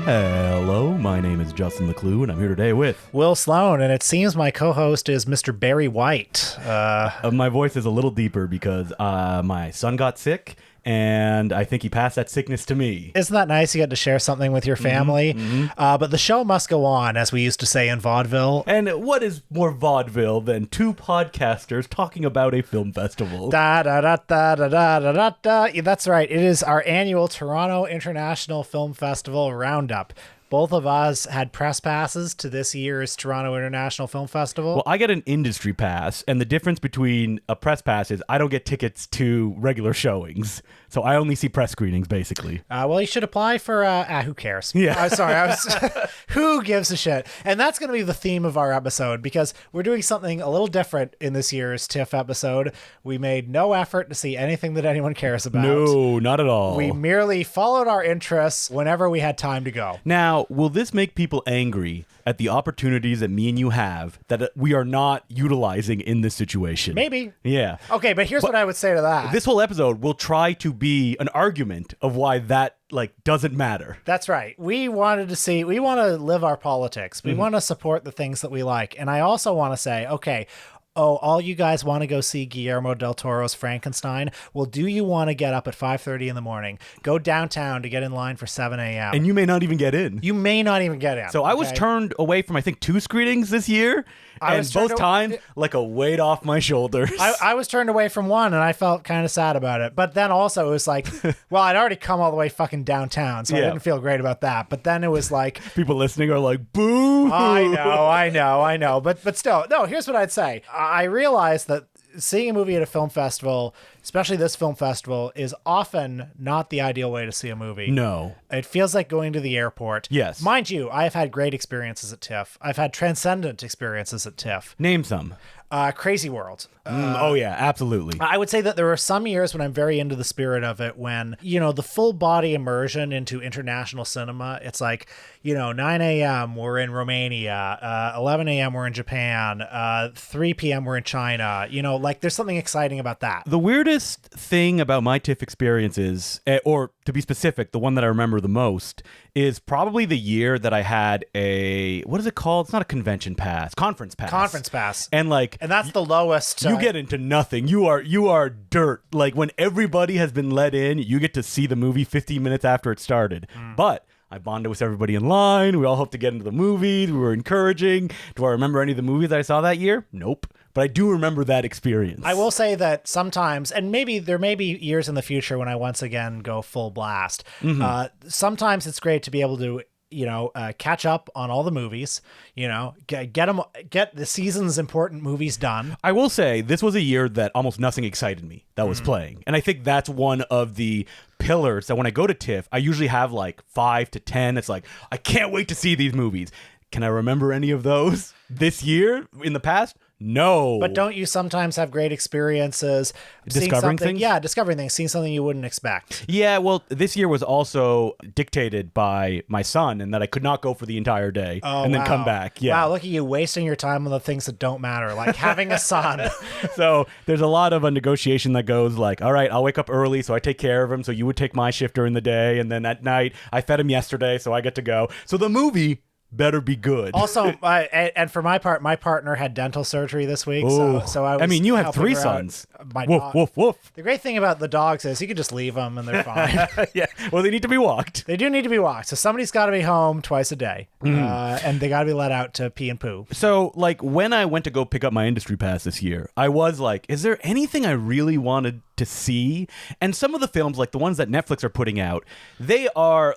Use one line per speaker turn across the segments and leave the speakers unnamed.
Hello, my name is Justin Decloux, and I'm here today with...
Will Sloan, and it seems my co-host is Mr. Barry White.
My voice is a little deeper because my son got sick, and I think he passed that sickness to me.
Isn't that nice? You get to share something with your family. But the show must go on, as we used to say in vaudeville.
And what is more vaudeville than two podcasters talking about a film festival?
Da da da da da da da da da. Yeah, that's right. It is our annual Toronto International Film Festival roundup. Both of us had press passes to this year's Toronto International Film Festival.
Well, I get an industry pass, and the difference between a press pass is I don't get tickets to regular showings. So I only see press screenings, basically.
Well, you should apply for, who cares?
Yeah.
Who gives a shit? And that's going to be the theme of our episode, because we're doing something a little different in this year's TIFF episode. We made no effort to see anything that anyone cares about.
No, not at all.
We merely followed our interests whenever we had time to go.
Now, will this make people angry at the opportunities that me and you have that we are not utilizing in this situation?
Maybe.
Yeah.
Okay, but here's what I would say to that.
This whole episode will try to be an argument of why that doesn't matter.
That's right. We want to live our politics. We want to support the things that we like. And I also want to say, okay, all you guys want to go see Guillermo del Toro's Frankenstein? Well, do you want to get up at 5:30 in the morning, go downtown to get in line for 7 a.m.?
And you may not even get in.
You may not even get in.
So I was turned away from, I think, 2 screenings this year. And both times, like a weight off my shoulders.
I was turned away from one, and I felt kind of sad about it. But then also it was like, well, I'd already come all the way fucking downtown, so I didn't feel great about that. But then it was like...
People listening are like, boo!
I know. But still, no, here's what I'd say. I realized that seeing a movie at a film festival, especially this film festival, is often not the ideal way to see a movie.
No.
It feels like going to the airport.
Yes.
Mind you, I have had great experiences at TIFF. I've had transcendent experiences at TIFF.
Name some.
Crazy World.
Oh, yeah, absolutely.
I would say that there are some years when I'm very into the spirit of it, when, the full body immersion into international cinema, it's like, 9 a.m. we're in Romania, 11 a.m. we're in Japan, 3 p.m. we're in China, there's something exciting about that.
The weirdest thing about my TIFF experiences, or to be specific, the one that I remember the most, is probably the year that I had what is it called? It's not a convention pass, conference pass.
Conference pass.
And
that's the lowest.
You get into nothing. You are dirt. Like when everybody has been let in, you get to see the movie 15 minutes after it started. But I bonded with everybody in line. We all hoped to get into the movies. We were encouraging. Do I remember any of the movies that I saw that year? Nope. But I do remember that experience.
I will say that sometimes, and there may be years in the future when I once again go full blast. Sometimes it's great to be able to catch up on all the movies, get the season's important movies done.
I will say this was a year that almost nothing excited me that was playing. And I think that's one of the pillars that when I go to TIFF, I usually have 5 to 10. It's like, I can't wait to see these movies. Can I remember any of those this year in the past? No.
But don't you sometimes have great experiences
discovering things?
Yeah, discovering things, seeing something you wouldn't expect.
Yeah, well, this year was also dictated by my son, and that I could not go for the entire day then come back. Yeah.
Wow, look at you wasting your time on the things that don't matter, like having a son.
So there's a lot of a negotiation that goes all right, I'll wake up early, so I take care of him, so you would take my shift during the day, and then at night, I fed him yesterday, so I get to go. So the movie better be good.
Also, and for my part, my partner had dental surgery this week, so I was
you have 3 sons. Woof, woof.
The great thing about the dogs is you can just leave them and they're fine.
Yeah, well, they need to be walked.
They do need to be walked, so somebody's got to be home twice a day, and they got to be let out to pee and poo.
So, when I went to go pick up my industry pass this year, I was like, is there anything I really wanted to see? And some of the films, the ones that Netflix are putting out, they are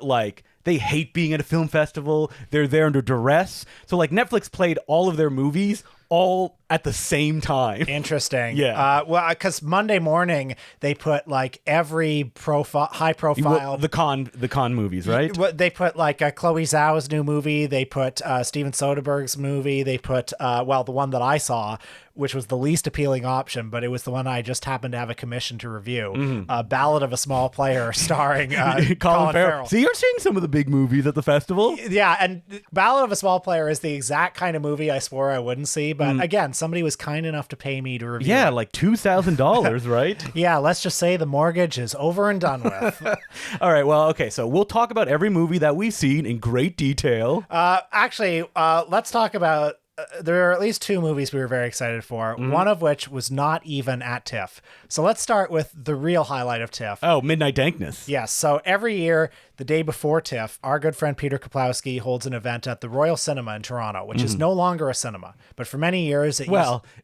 they hate being at a film festival. They're there under duress. So Netflix played all of their movies all at the same time.
Interesting.
Yeah.
Well, because Monday morning they put every high profile
the con movies, right?
They put Chloe Zhao's new movie. They put Steven Soderbergh's movie. They put the one that I saw, which was the least appealing option, but it was the one I just happened to have a commission to review. Ballad of a Small Player, starring Colin Farrell.
So you're seeing some of the big movies at the festival?
Yeah, and Ballad of a Small Player is the exact kind of movie I swore I wouldn't see, but But again, somebody was kind enough to pay me to review
Yeah,
it.
like $2,000, right?
Yeah, let's just say the mortgage is over and done with.
All right, well, okay, so we'll talk about every movie that we've seen in great detail.
Actually, let's talk about. There are at least 2 movies we were very excited for, one of which was not even at TIFF. So let's start with the real highlight of TIFF.
Oh, Midnight Dankness.
Yes, so every year, the day before TIFF, our good friend Peter Kaplowski holds an event at the Royal Cinema in Toronto, which is no longer a cinema. But for many years, it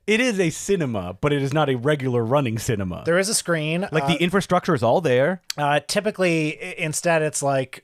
is a cinema, but it is not a regular running cinema.
there is a screen.
Like the infrastructure is all there.
Typically, instead, it's like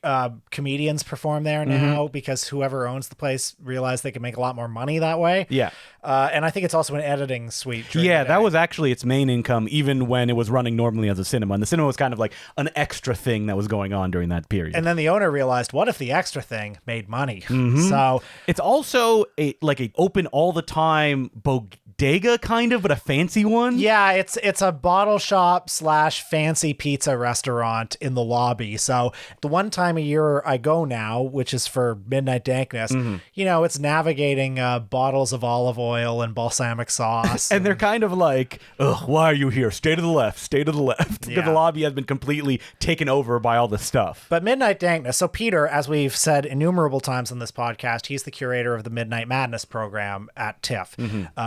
comedians perform there now because whoever owns the place realized they can make a lot more money that way.
Yeah.
And I think it's also an editing suite. during the
Yeah,
day.
that was actually its main income, even when it was running normally as a cinema. And the cinema was kind of like an extra thing that was going on during that period.
And then the owner realized, what if the extra thing made money? So
it's also a open all the time bodega kind of, but a fancy one.
yeah, it's a bottle shop / fancy pizza restaurant in the lobby. So the one time a year I go now, which is for Midnight Dankness, it's navigating bottles of olive oil and balsamic sauce.
And they're kind of like, ugh, why are you here? Stay to the left. Stay to the left.
Yeah.
Because the lobby has been completely taken over by all this stuff.
But Midnight Dankness. So Peter, as we've said innumerable times on this podcast, he's the curator of the Midnight Madness program at TIFF,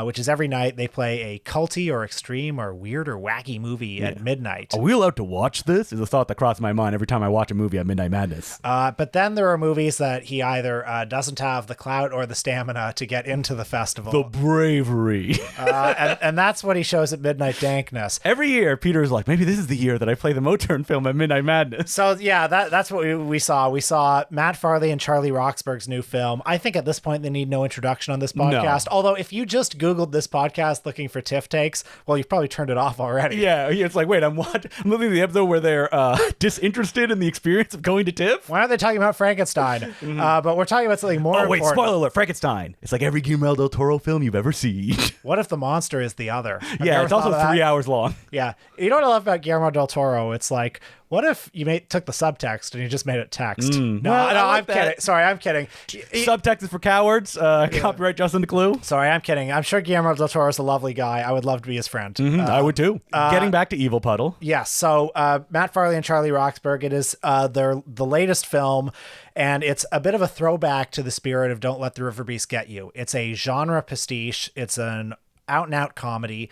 which is every night they play a culty or extreme or weird or wacky movie at midnight.
Are we allowed to watch this? Is a thought that crossed my mind every time I watch a movie at Midnight Madness.
But then there are movies that he either doesn't have the clout or the stamina to get into the festival.
The bravery.
and that's what he shows at Midnight Dankness.
Every year, Peter's like, maybe this is the year that I play the Moturn film at Midnight Madness.
So yeah, that's what we saw. We saw Matt Farley and Charlie Roxburgh's new film. I think at this point they need no introduction on this podcast.
No.
Although if you just Googled this podcast looking for TIFF takes, well, you've probably turned it off already.
Yeah, it's like, wait, I'm looking at the episode where they're disinterested in the experience of going to TIFF.
Why aren't they talking about Frankenstein? But we're talking about something more
Wait,
important.
spoiler alert, Frankenstein. It's like every Guillermo del Toro film you've ever seen.
What if the monster is the other? Have you
Yeah,
ever
it's also
thought of that?
3 hours long.
Yeah. You know what I love about Guillermo del Toro? It's like, what if you took the subtext and you just made it text? No,
Well, I like
I'm
that.
kidding. Sorry, I'm kidding.
Subtext is for cowards. Copyright Justin Decloux.
Sorry, I'm kidding. I'm sure Guillermo del Toro is a lovely guy. I would love to be his friend.
I would too. Getting back to Evil Puddle.
Yes. So Matt Farley and Charlie Roxburgh, it is the latest film, and it's a bit of a throwback to the spirit of Don't Let the River Beast Get You. It's a genre pastiche. It's an out-and-out comedy.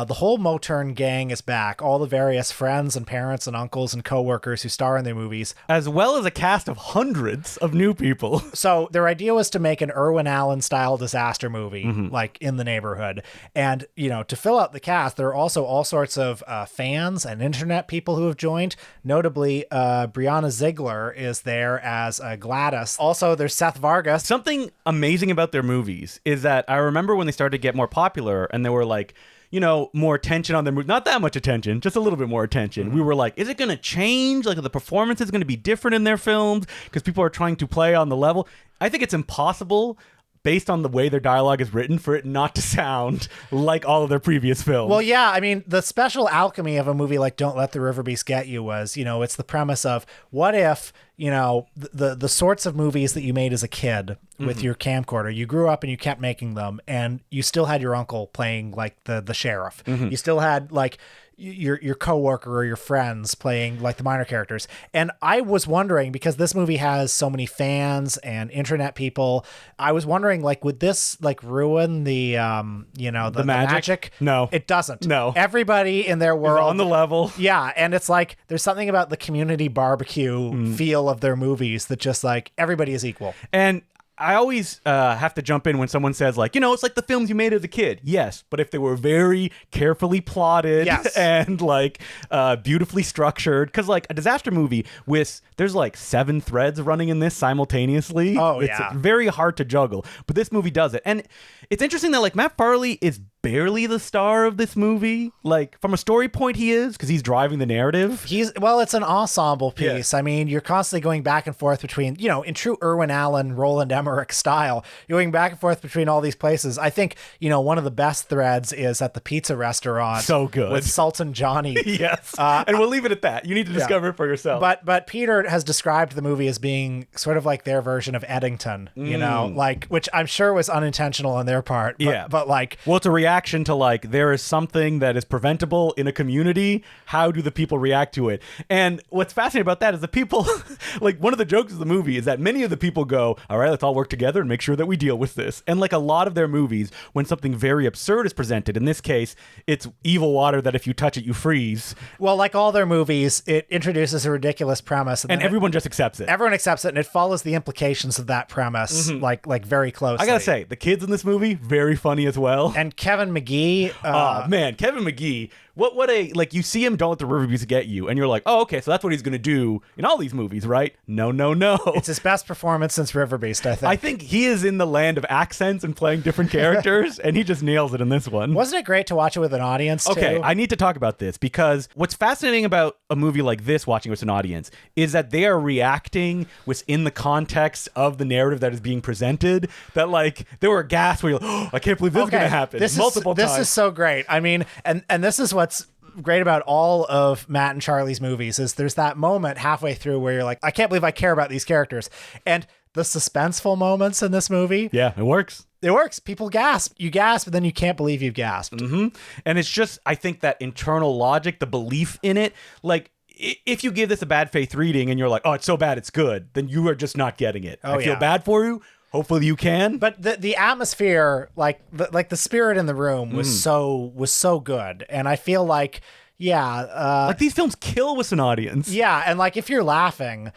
The whole Moturn gang is back. All the various friends and parents and uncles and coworkers who star in their movies.
As well as a cast of hundreds of new people.
So their idea was to make an Irwin Allen style disaster movie, like in the neighborhood. And, to fill out the cast, there are also all sorts of fans and internet people who have joined. Notably, Brianna Ziegler is there as Gladys. Also, there's Seth Vargas.
Something amazing about their movies is that I remember when they started to get more popular and they were like, more attention on their movie. Not that much attention, just a little bit more attention. We were like, is it going to change? Like, are the performances going to be different in their films? Because people are trying to play on the level. I think it's impossible, based on the way their dialogue is written, for it not to sound like all of their previous films.
Well, yeah, I mean, the special alchemy of a movie like Don't Let the River Beast Get You was, it's the premise of what if, the sorts of movies that you made as a kid with your camcorder, you grew up and you kept making them, and you still had your uncle playing like the sheriff. You still had like your coworker or your friends playing like the minor characters. And I was wondering, because this movie has so many fans and internet people, I was wondering, like, would this like ruin the the magic?
No,
it doesn't.
No,
everybody in their world
on the level.
Yeah, and it's like there's something about the community barbecue feel of their movies that just like everybody is equal.
And I always have to jump in when someone says, like, it's like the films you made as a kid. Yes, but if they were very carefully plotted and, like, beautifully structured. Because, like, a disaster movie there's, like, 7 threads running in this simultaneously.
Oh,
it's
yeah.
very hard to juggle. But this movie does it. And it's interesting that, like, Matt Farley is barely the star of this movie. Like, from a story point, he is, because he's driving the narrative.
It's an ensemble piece.
Yeah.
I mean, you're constantly going back and forth between, in true Irwin Allen, Roland Emmerich style, you're going back and forth between all these places. I think, one of the best threads is at the pizza restaurant.
So good.
With Sultan Johnny.
Yes. And we'll leave it at that. You need to discover it for yourself.
But Peter has described the movie as being sort of like their version of Eddington, which I'm sure was unintentional on their part. But
well, it's a reaction to there is something that is preventable in a community. How do the people react to it? And what's fascinating about that is the people, one of the jokes of the movie is that many of the people go, all right, let's all work together and make sure that we deal with this. And a lot of their movies, when something very absurd is presented, in this case, it's evil water that if you touch it, you freeze.
Well, like all their movies, it introduces a ridiculous premise.
And everyone just accepts it.
Everyone accepts it, and it follows the implications of that premise, very closely.
I gotta say, the kids in this movie, very funny as well.
And Kevin McGee.
Kevin McGee. What you see him, don't let the river abuse get you, and you're like, oh, okay, so that's what he's gonna do in all these movies, right? No.
It's his best performance since River Beast, I think.
I think he is in the land of accents and playing different characters, and he just nails it in this one.
Wasn't it great to watch it with an audience, too?
Okay, I need to talk about this, because what's fascinating about a movie like this, watching with an audience, is that they are reacting within the context of the narrative that is being presented, that there were gasps where you're like, oh, I can't believe this is gonna happen multiple times.
This is so great. I mean, and this is what's great about all of Matt and Charlie's movies, is there's that moment halfway through where you're like, I can't believe I care about these characters. And the suspenseful moments in this movie.
Yeah, it works.
It works. People gasp. You gasp, and then you can't believe you've gasped.
Mm-hmm. And it's just, I think that internal logic, the belief in it, if you give this a bad faith reading and you're like, oh, it's so bad, it's good, then you are just not getting it. I feel bad for you. Hopefully you can.
But the atmosphere, the spirit in the room was so good. And I feel like,
these films kill with an audience.
Yeah, and if you're laughing,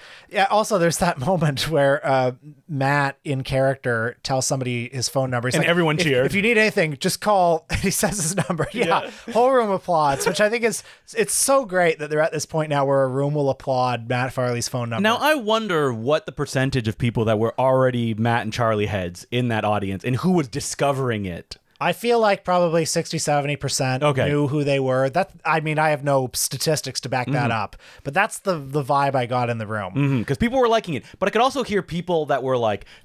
also there's that moment where Matt in character tells somebody his phone number. He's
and everyone cheered.
If you need anything, just call. He says his number. Yeah. Whole room applauds, which I think it's so great that they're at this point now where a room will applaud Matt Farley's phone number.
Now I wonder what the percentage of people that were already Matt and Charlie heads in that audience and who was discovering it.
I feel like probably 60-70% knew who they were. I have no statistics to back that up, but that's the vibe I got in the room.
Because people were liking it. But I could also hear people that were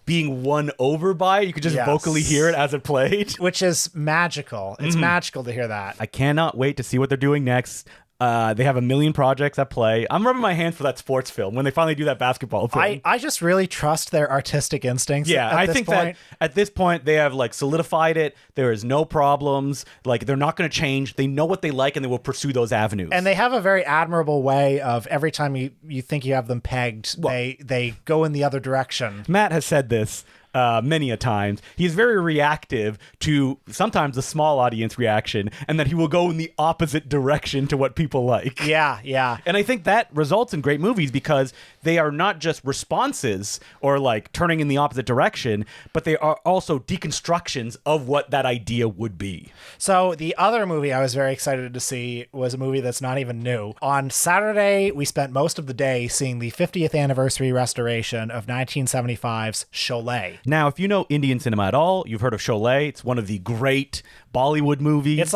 being won over by it. You could just vocally hear it as it played.
Which is magical. It's magical to hear that.
I cannot wait to see what they're doing next. They have a million projects at play. I'm rubbing my hands for that sports film when they finally do that basketball film.
I just really trust their artistic instincts.
Yeah, I think that at this point they have solidified it. There is no problems. They're not going to change. They know what they like and they will pursue those avenues.
And they have a very admirable way of every time you think you have them pegged, they go in the other direction.
Matt has said this many a times. He's very reactive to sometimes the small audience reaction, and that he will go in the opposite direction to what people like.
Yeah.
And I think that results in great movies because they are not just responses or turning in the opposite direction, but they are also deconstructions of what that idea would be.
So the other movie I was very excited to see was a movie that's not even new. On Saturday, we spent most of the day seeing the 50th anniversary restoration of 1975's Sholay.
Now, if you know Indian cinema at all, you've heard of Sholay. It's one of the great Bollywood movies.
It's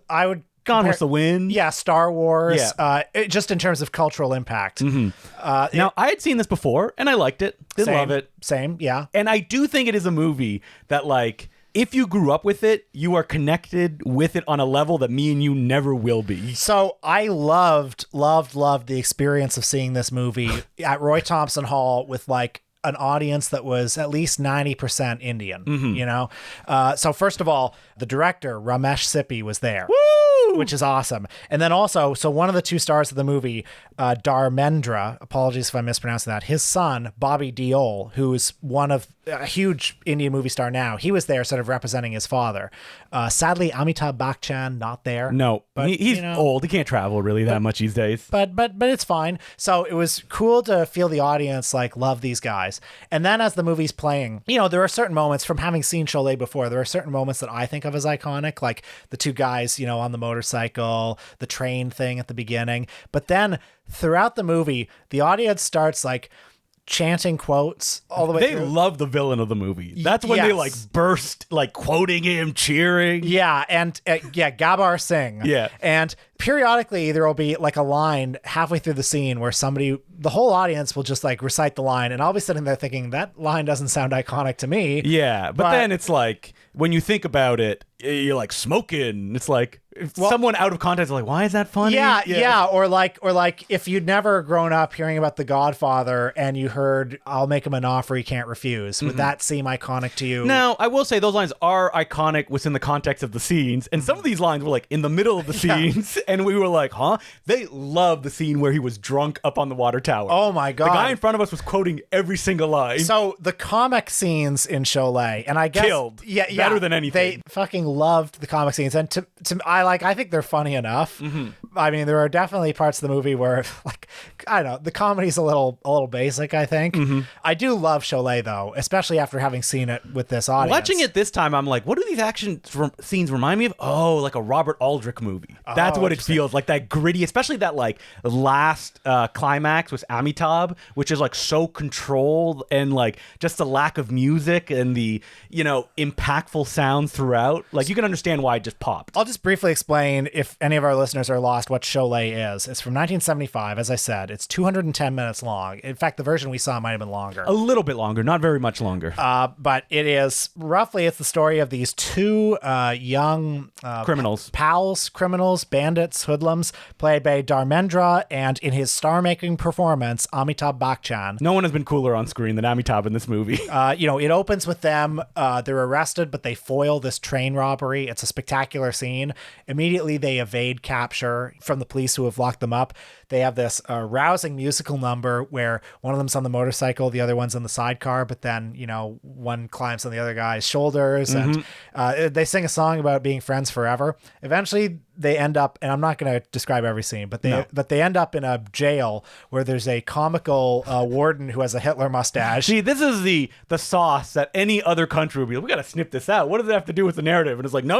I would
Gone with the Wind.
Yeah, Star Wars. Yeah. Just in terms of cultural impact.
Now, I had seen this before, and I liked it. Did love it.
Same, yeah.
And I do think it is a movie that, if you grew up with it, you are connected with it on a level that me and you never will be.
So I loved the experience of seeing this movie at Roy Thompson Hall with an audience that was at least 90% Indian, So first of all, the director, Ramesh Sippy, was there.
Woo!
Which is awesome. And then also, so one of the two stars of the movie, Dharmendra, apologies if I'm mispronouncing that, his son, Bobby Deol, who is a huge Indian movie star now, he was there sort of representing his father. Sadly, Amitabh Bachchan, not there.
No, but he's old. He can't travel really that much these days.
But it's fine. So it was cool to feel the audience love these guys. And then as the movie's playing, there are certain moments from having seen Sholay before, there are certain moments that I think of as iconic, like the two guys, on the motorcycle, the train thing at the beginning. But then throughout the movie, the audience starts chanting quotes all the way
They
through.
love the villain of the movie. That's when they like burst, like quoting him, cheering.
Yeah, and Gabbar Singh.
Yeah.
And periodically there will be like a line halfway through the scene where the whole audience will just like recite the line, and I'll be sitting there thinking, that line doesn't sound iconic to me.
Yeah, but then it's like, when you think about it, you're like, smoking. It's like, if someone out of context is like, why is that funny?
Yeah. Or like if you'd never grown up hearing about The Godfather and you heard, I'll make him an offer he can't refuse, would that seem iconic to you?
Now, I will say those lines are iconic within the context of the scenes, and some of these lines were like in the middle of the scenes, and we were like, huh? They love the scene where he was drunk up on the water tower.
Oh my God.
The guy in front of us was quoting every single line.
So the comic scenes in Cholet, and I guess
Killed. Better than anything.
They fucking loved the comic scenes, and I think they're funny enough. I mean, there are definitely parts of the movie where, like, I don't know, the comedy's a little basic, I think. I do love Cholet though, especially after having seen it with this audience.
Watching it this time, I'm like, what do these action scenes remind me of? Oh, like a Robert Aldrich movie. That's what it feels like. That gritty, especially that like last climax with Amitabh, which is like so controlled, and like just the lack of music and the, impactful sounds throughout. Like, you can understand why it just popped.
I'll just briefly explain, if any of our listeners are lost, what Cholet is. It's from 1975, as I said. It's 210 minutes long. In fact, the version we saw might have been longer.
A little bit longer, not very much longer.
But it is it's the story of these two young
criminals,
criminals, bandits, hoodlums, played by Dharmendra, and in his star-making performance, Amitabh Bachchan.
No one has been cooler on screen than Amitabh in this movie.
It opens with them. They're arrested, but they foil this train robbery. It's a spectacular scene. Immediately, they evade capture from the police who have locked them up. They have this rousing musical number where one of them's on the motorcycle, the other one's in the sidecar, but then, one climbs on the other guy's shoulders, and they sing a song about being friends forever. Eventually, they end up, and I'm not going to describe every scene, but they end up in a jail where there's a comical warden who has a Hitler mustache.
See, this is the sauce that any other country would be like, we got to snip this out. What does it have to do with the narrative? And it's like, no.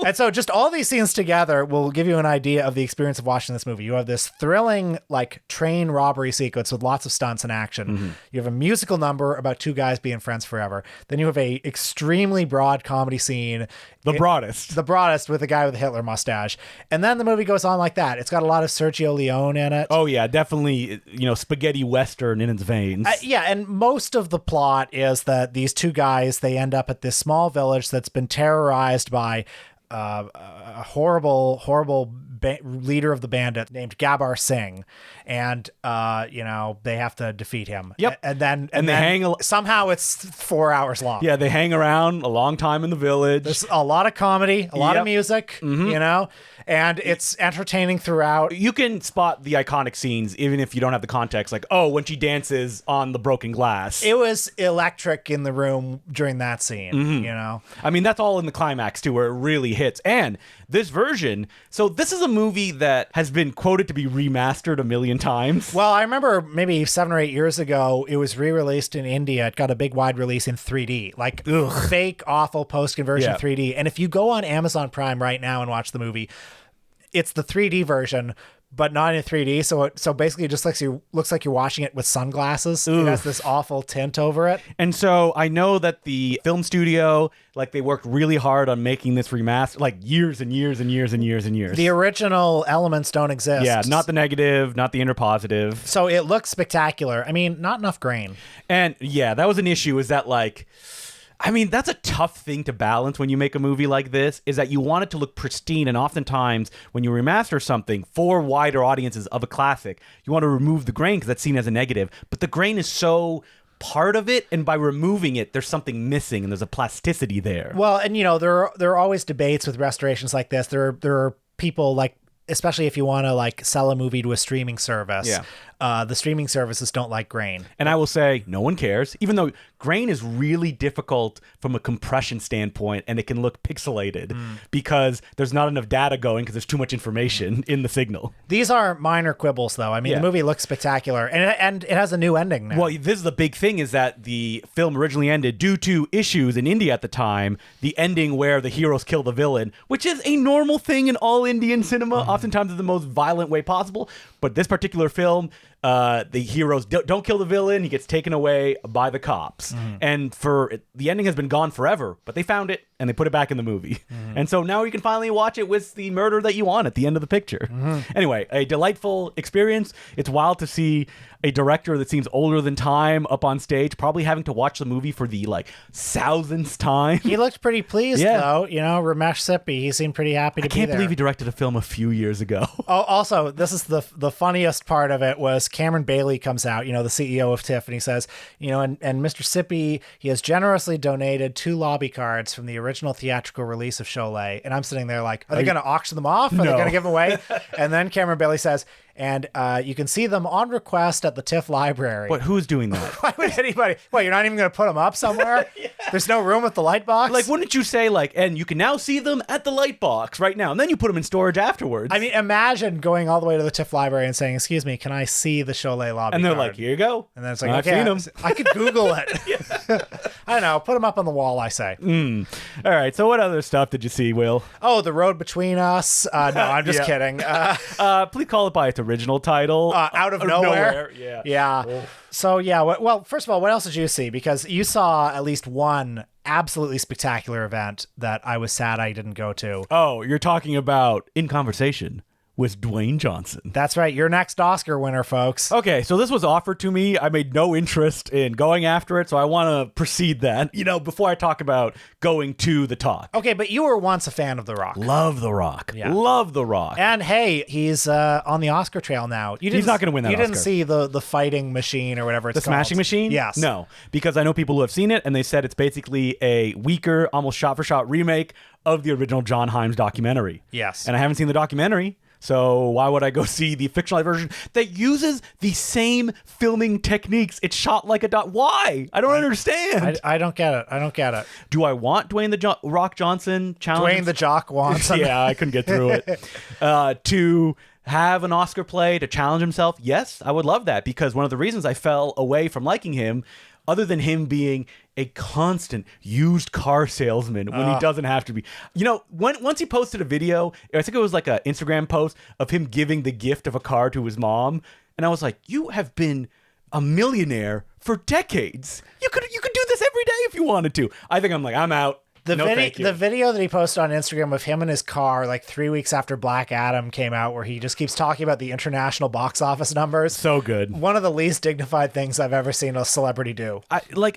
And so just all these scenes together will give you an idea of the experience of watching this movie. You have this thrilling, like, train robbery sequence with lots of stunts and action. You have a musical number about two guys being friends forever. Then you have a extremely broad comedy scene.
The broadest
with a guy with a Hitler mustache. And then the movie goes on like that. It's got a lot of Sergio Leone in it.
Oh yeah, definitely, spaghetti western in its veins.
And most of the plot is that these two guys, they end up at this small village that's been terrorized by a horrible leader of the bandit named Gabbar Singh, and they have to defeat him.
Yep.
And then somehow it's 4 hours long.
Yeah, they hang around a long time in the village.
There's a lot of comedy, a lot of music, and it's entertaining throughout.
You can spot the iconic scenes even if you don't have the context, like, oh, when she dances on the broken glass.
It was electric in the room during that scene,
I mean, that's all in the climax too, where it really hits. And this version, so this is a movie that has been quoted to be remastered a million times.
Well, I remember maybe 7 or 8 years ago, it was re-released in India. It got a big wide release in 3D, like fake, awful post-conversion 3D. And if you go on Amazon Prime right now and watch the movie, it's the 3D version, but not in 3D. So basically it just looks like you're watching it with sunglasses. It has this awful tint over it.
And so I know that the film studio, like, they worked really hard on making this remaster, like years and years and years and years and years.
The original elements don't exist.
Yeah, not the negative, not the interpositive.
So it looks spectacular. I mean, not enough grain.
And yeah, that was an issue, is that, like, I mean, that's a tough thing to balance when you make a movie like this, is that you want it to look pristine. And oftentimes when you remaster something for wider audiences of a classic, you want to remove the grain because that's seen as a negative. But the grain is so part of it, and by removing it, there's something missing, and there's a plasticity there.
Well, and there are always debates with restorations like this. There are people, like, especially if you want to, like, sell a movie to a streaming service.
Yeah.
The streaming services don't like grain.
And I will say, no one cares, even though grain is really difficult from a compression standpoint, and it can look pixelated because there's not enough data going because there's too much information in the signal.
These are minor quibbles, though. I mean, the movie looks spectacular, and it has a new ending now.
Well, this is the big thing, is that the film originally ended due to issues in India at the time, the ending where the heroes kill the villain, which is a normal thing in all Indian cinema, oftentimes in the most violent way possible. But this particular film, the heroes don't kill the villain. He gets taken away by the cops. And the ending has been gone forever, but they found it and they put it back in the movie. And so now you can finally watch it with the murder that you want at the end of the picture. Anyway, a delightful experience. It's wild to see a director that seems older than time up on stage, probably having to watch the movie for the thousandth time.
He looked pretty pleased, though. Ramesh Sippy, he seemed pretty happy to be there.
I can't believe he directed a film a few years ago.
Oh, also, this is the funniest part of it was Cameron Bailey comes out, the CEO of TIFF, and he says, and Mr. Sippy, he has generously donated 2 lobby cards from the original theatrical release of Sholay. And I'm sitting there like, are they going to auction them off? Are they going to give them away? And then Cameron Bailey says, and you can see them on request at the TIFF library.
But who's doing that?
Why would anybody? What, you're not even going to put them up somewhere? There's no room at the light box?
Like, wouldn't you say, and you can now see them at the light box right now, and then you put them in storage afterwards?
I mean, imagine going all the way to the TIFF library and saying, excuse me, can I see the Sholay lobby
And they're
card?
like, here you go.
And then it's like,
I've
okay,
seen them.
I could Google it. I don't know. Put them up on the wall, I say.
All right, so what other stuff did you see, Will?
Oh, The Road Between Us. No, I'm just kidding.
Please call it by its original title.
Out of Nowhere.
Yeah.
Oh. So, yeah. Well, first of all, what else did you see? Because you saw at least one absolutely spectacular event that I was sad I didn't go to.
Oh, you're talking about In Conversation with Dwayne Johnson.
That's right. Your next Oscar winner, folks.
Okay, so this was offered to me. I made no interest in going after it, so I want to precede that, before I talk about going to the talk.
Okay, but you were once a fan of The Rock.
Love The Rock.
Yeah.
Love The Rock.
And hey, he's on the Oscar trail now.
He's not going to win that
You
Oscar.
didn't see the fighting machine or whatever it's
The
called.
Smashing Machine?
Yes.
No, because I know people who have seen it, and they said it's basically a weaker, almost shot-for-shot remake of the original John Himes documentary.
Yes.
And I haven't seen the documentary. So why would I go see the fictionalized version that uses the same filming techniques? It's shot like a dot. Why? I don't understand.
I don't get it.
Do I want Dwayne the Rock Johnson challenge?
Dwayne the Jock wants him.
Yeah, I couldn't get through it. To have an Oscar play to challenge himself? Yes, I would love that, because one of the reasons I fell away from liking him, other than him being a constant used car salesman when he doesn't have to be. Once he posted a video, I think it was like an Instagram post of him giving the gift of a car to his mom. And I was like, you have been a millionaire for decades. You could do this every day if you wanted to. I think I'm out.
The video that he posted on Instagram of him in his car 3 weeks after Black Adam came out, where he just keeps talking about the international box office numbers.
So good.
One of the least dignified things I've ever seen a celebrity do.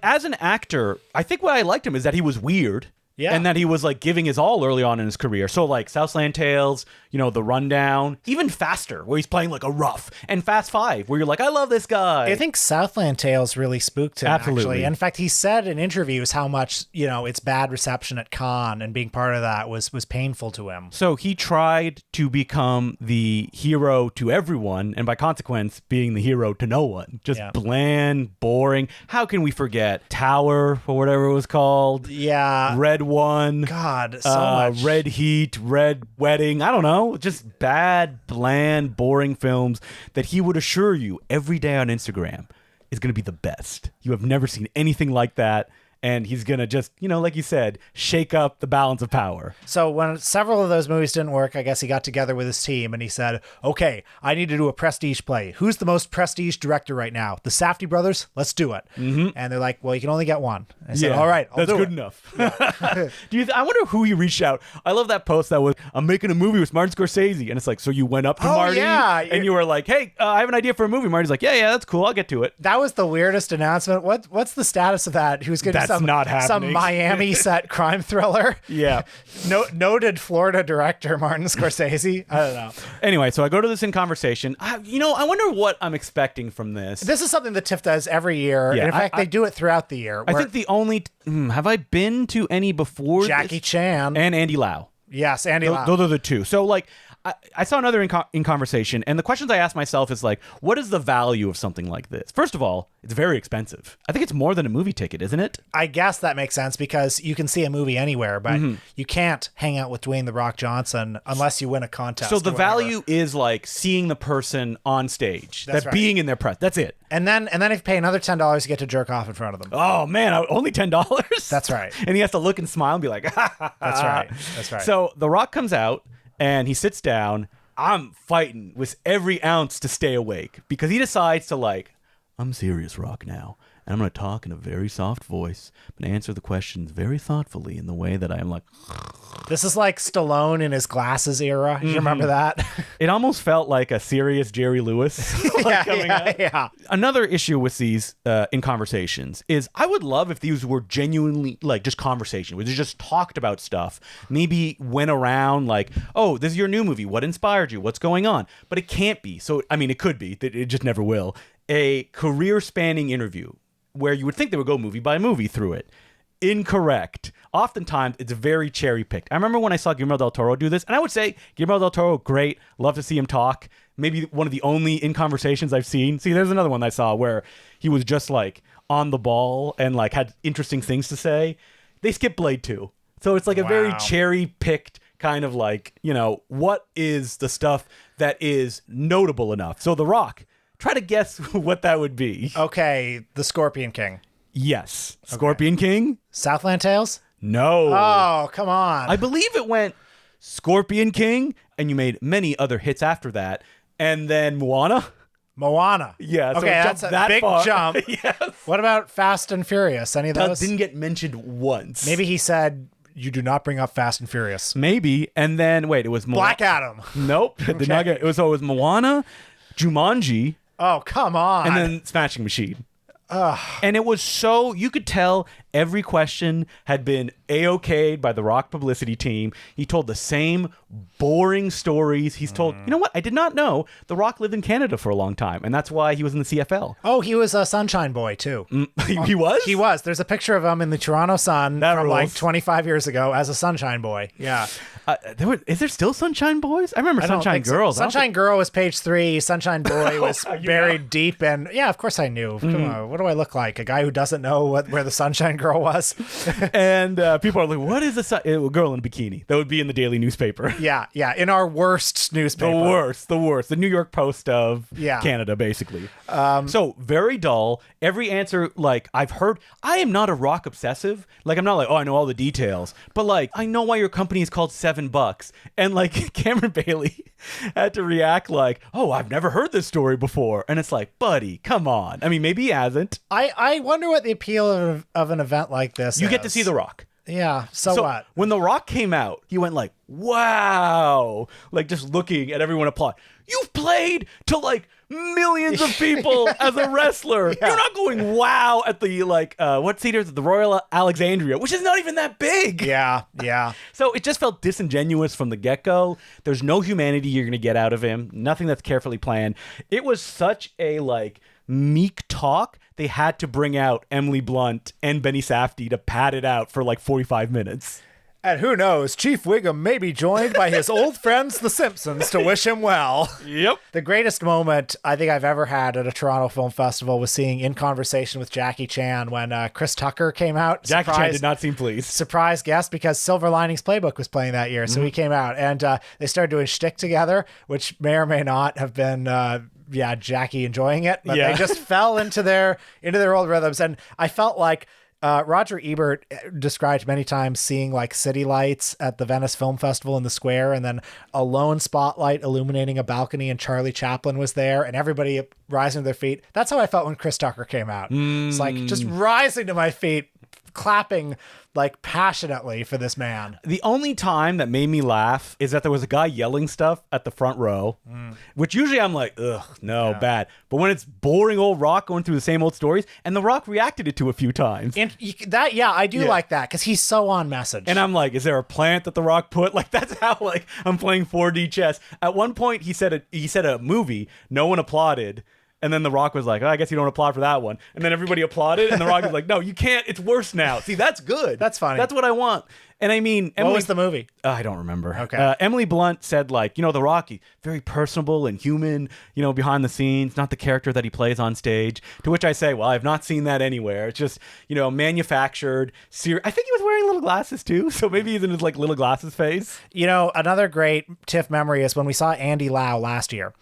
As an actor, I think what I liked him is that he was weird.
Yeah.
And that he was giving his all early on in his career. So Southland Tales, The Rundown, even Faster, where he's playing a rough, and Fast Five, where you're like, I love this guy.
I think Southland Tales really spooked him.
Absolutely.
Actually. In fact, he said in interviews how much, its bad reception at Cannes and being part of that was painful to him.
So he tried to become the hero to everyone, and by consequence, being the hero to no one. Just bland, boring. How can we forget Tower, or whatever it was called?
Yeah.
Red One.
God, so much.
Red Heat, Red Wedding. I don't know. Just bad, bland, boring films that he would assure you every day on Instagram is going to be the best. You have never seen anything like that. And he's going to just, like you said, shake up the balance of power.
So when several of those movies didn't work, I guess he got together with his team and he said, okay, I need to do a prestige play. Who's the most prestige director right now? The Safdie brothers? Let's do it. Mm-hmm. And they're like, well, you can only get one. I said, all right, I'll do it.
That's good enough. I wonder who he reached out. I love that post that was, I'm making a movie with Martin Scorsese. And it's like, so you went up to Marty and you were like, hey, I have an idea for a movie. Marty's like, yeah, that's cool. I'll get to it.
That was the weirdest announcement. What's the status of that? Who's going to
not happening.
Some Miami set crime thriller.
Yeah.
Noted Florida director Martin Scorsese. I don't know.
Anyway, so I go to this In Conversation. I wonder what I'm expecting from this.
This is something that TIFF does every year.
Yeah,
and in fact, they do it throughout the year.
I think the only... have I been to any before
Jackie
this?
Chan.
And Andy Lau.
Yes, Andy Lau.
Those are the two. So, I saw another in Conversation, and the questions I asked myself is what is the value of something like this? First of all, it's very expensive. I think it's more than a movie ticket, isn't it?
I guess that makes sense because you can see a movie anywhere, but you can't hang out with Dwayne The Rock Johnson unless you win a contest.
So the value is seeing the person on stage,
That's right.
being in their press. That's it.
And then if you pay another $10 to get to jerk off in front of them.
Oh man, only $10?
That's right.
And he has to look and smile and be like,
That's right.
So The Rock comes out and he sits down. I'm fighting with every ounce to stay awake because he decides to like, I'm serious, Rock, now. And I'm going to talk in a very soft voice and answer the questions very thoughtfully in the way that I'm like...
This is like Stallone in his glasses era. You remember that?
It almost felt like a serious Jerry Lewis coming out.
Yeah.
Another issue with these in conversations is I would love if these were genuinely like just conversation, where they just talked about stuff, maybe went around like, oh, this is your new movie. What inspired you? What's going on? But it can't be. So, I mean, it could be. It just never will. A career-spanning interview where you would think they would go movie by movie through it. Incorrect. Oftentimes, it's very cherry-picked. I remember when I saw Guillermo del Toro do this, and I would say, Guillermo del Toro, great. Love to see him talk. Maybe one of the only in conversations I've seen. See, there's another one I saw where he was just like on the ball and like had interesting things to say. They skipped Blade 2. So it's like a very cherry-picked kind of like, you know, what is the stuff that is notable enough? So The Rock, try to guess what that would be.
Okay, The Scorpion King.
Yes. Scorpion King?
Southland Tales?
No.
Oh, come on.
I believe it went Scorpion King, and you made many other hits after that. And then Moana?
Moana.
Yeah. So
okay, that's a big jump.
Yes.
What about Fast and Furious? Any of
That
those?
didn't get mentioned once.
Maybe he said, you do not bring up Fast and Furious.
Maybe. And then, wait, it was Moana.
Black Adam.
Nope. Did not get, it was Moana, Jumanji,
Oh, come on.
and then Smashing Machine. And it was so, you could tell every question had been A-okayed by the Rock publicity team. He told the same boring stories. He's told, you know what? I did not know The Rock lived in Canada for a long time, and that's why he was in the CFL.
Oh, he was a Sunshine Boy, too.
He was?
He was. There's a picture of him in the Toronto Sun
That
from
rules.
like 25 years ago as a Sunshine Boy. Yeah.
Is there still Sunshine Boys? I remember
I don't
Sunshine
think so.
Girls.
Sunshine Girl was page 3. Sunshine Boy was buried deep. And yeah, of course I knew. Come on, what do I look like? A guy who doesn't know where the Sunshine Girl was?
And people are like, what is this? A girl in a bikini. That would be in the daily newspaper.
Yeah. In our worst newspaper.
The worst. The New York Post of
Yeah.
Canada, basically. So very dull. Every answer, like, I've heard, I am not a Rock obsessive. Like, I'm not like, oh, I know all the details. But, like, I know why your company is called $7. And, like, Cameron Bailey had to react like, oh, I've never heard this story before. And it's like, buddy, come on. I mean, maybe he hasn't.
I wonder what the appeal of an event like this
You
is.
get to see The Rock.
Yeah. So what?
When The Rock came out, he went like, wow. Like, just looking at everyone applaud. You've played to, like, millions of people as a wrestler.
Yeah.
You're not going wow at the, like, what theater is it? The Royal Alexandria, which is not even that big.
Yeah.
So it just felt disingenuous from the get-go. There's no humanity you're going to get out of him. Nothing that's carefully planned. It was such a, like, meek talk. They had to bring out Emily Blunt and Benny Safdie to pad it out for, like, 45 minutes.
And who knows, Chief Wiggum may be joined by his old friends, the Simpsons, to wish him well.
Yep.
The greatest moment I think I've ever had at a Toronto Film Festival was seeing In Conversation with Jackie Chan when Chris Tucker came out.
Jackie Chan did not seem pleased.
Surprise guest because Silver Linings Playbook was playing that year. So he came out and they started doing shtick together, which may or may not have been... Jackie enjoying it, but they just fell into their old rhythms. And I felt like Roger Ebert described many times seeing like city lights at the Venice Film Festival in the square, and then a lone spotlight illuminating a balcony, and Charlie Chaplin was there, and everybody rising to their feet. That's how I felt when Chris Tucker came out. It's like just rising to my feet, clapping like passionately for this man.
The only time that made me laugh is that there was a guy yelling stuff at the front row, which usually I'm like, ugh, no, bad. But when it's boring old Rock going through the same old stories, and the Rock reacted it to a few times.
And I do like that because he's so on message.
And I'm like, is there a plant that the Rock put? Like, that's how, like, I'm playing 4D chess. At one point, he said a movie, no one applauded. And then The Rock was like, oh, I guess you don't applaud for that one. And then everybody applauded, and The Rock was like, no, you can't. It's worse now. See, that's good.
That's funny.
That's what I want. And I mean,
what was the movie?
I don't remember.
Okay.
Emily Blunt said, like, you know, The Rock, very personable and human, you know, behind the scenes, not the character that he plays on stage. To which I say, well, I've not seen that anywhere. It's just, you know, manufactured. I think he was wearing little glasses too, so maybe he's in his like little glasses phase.
You know, another great TIFF memory is when we saw Andy Lau last year,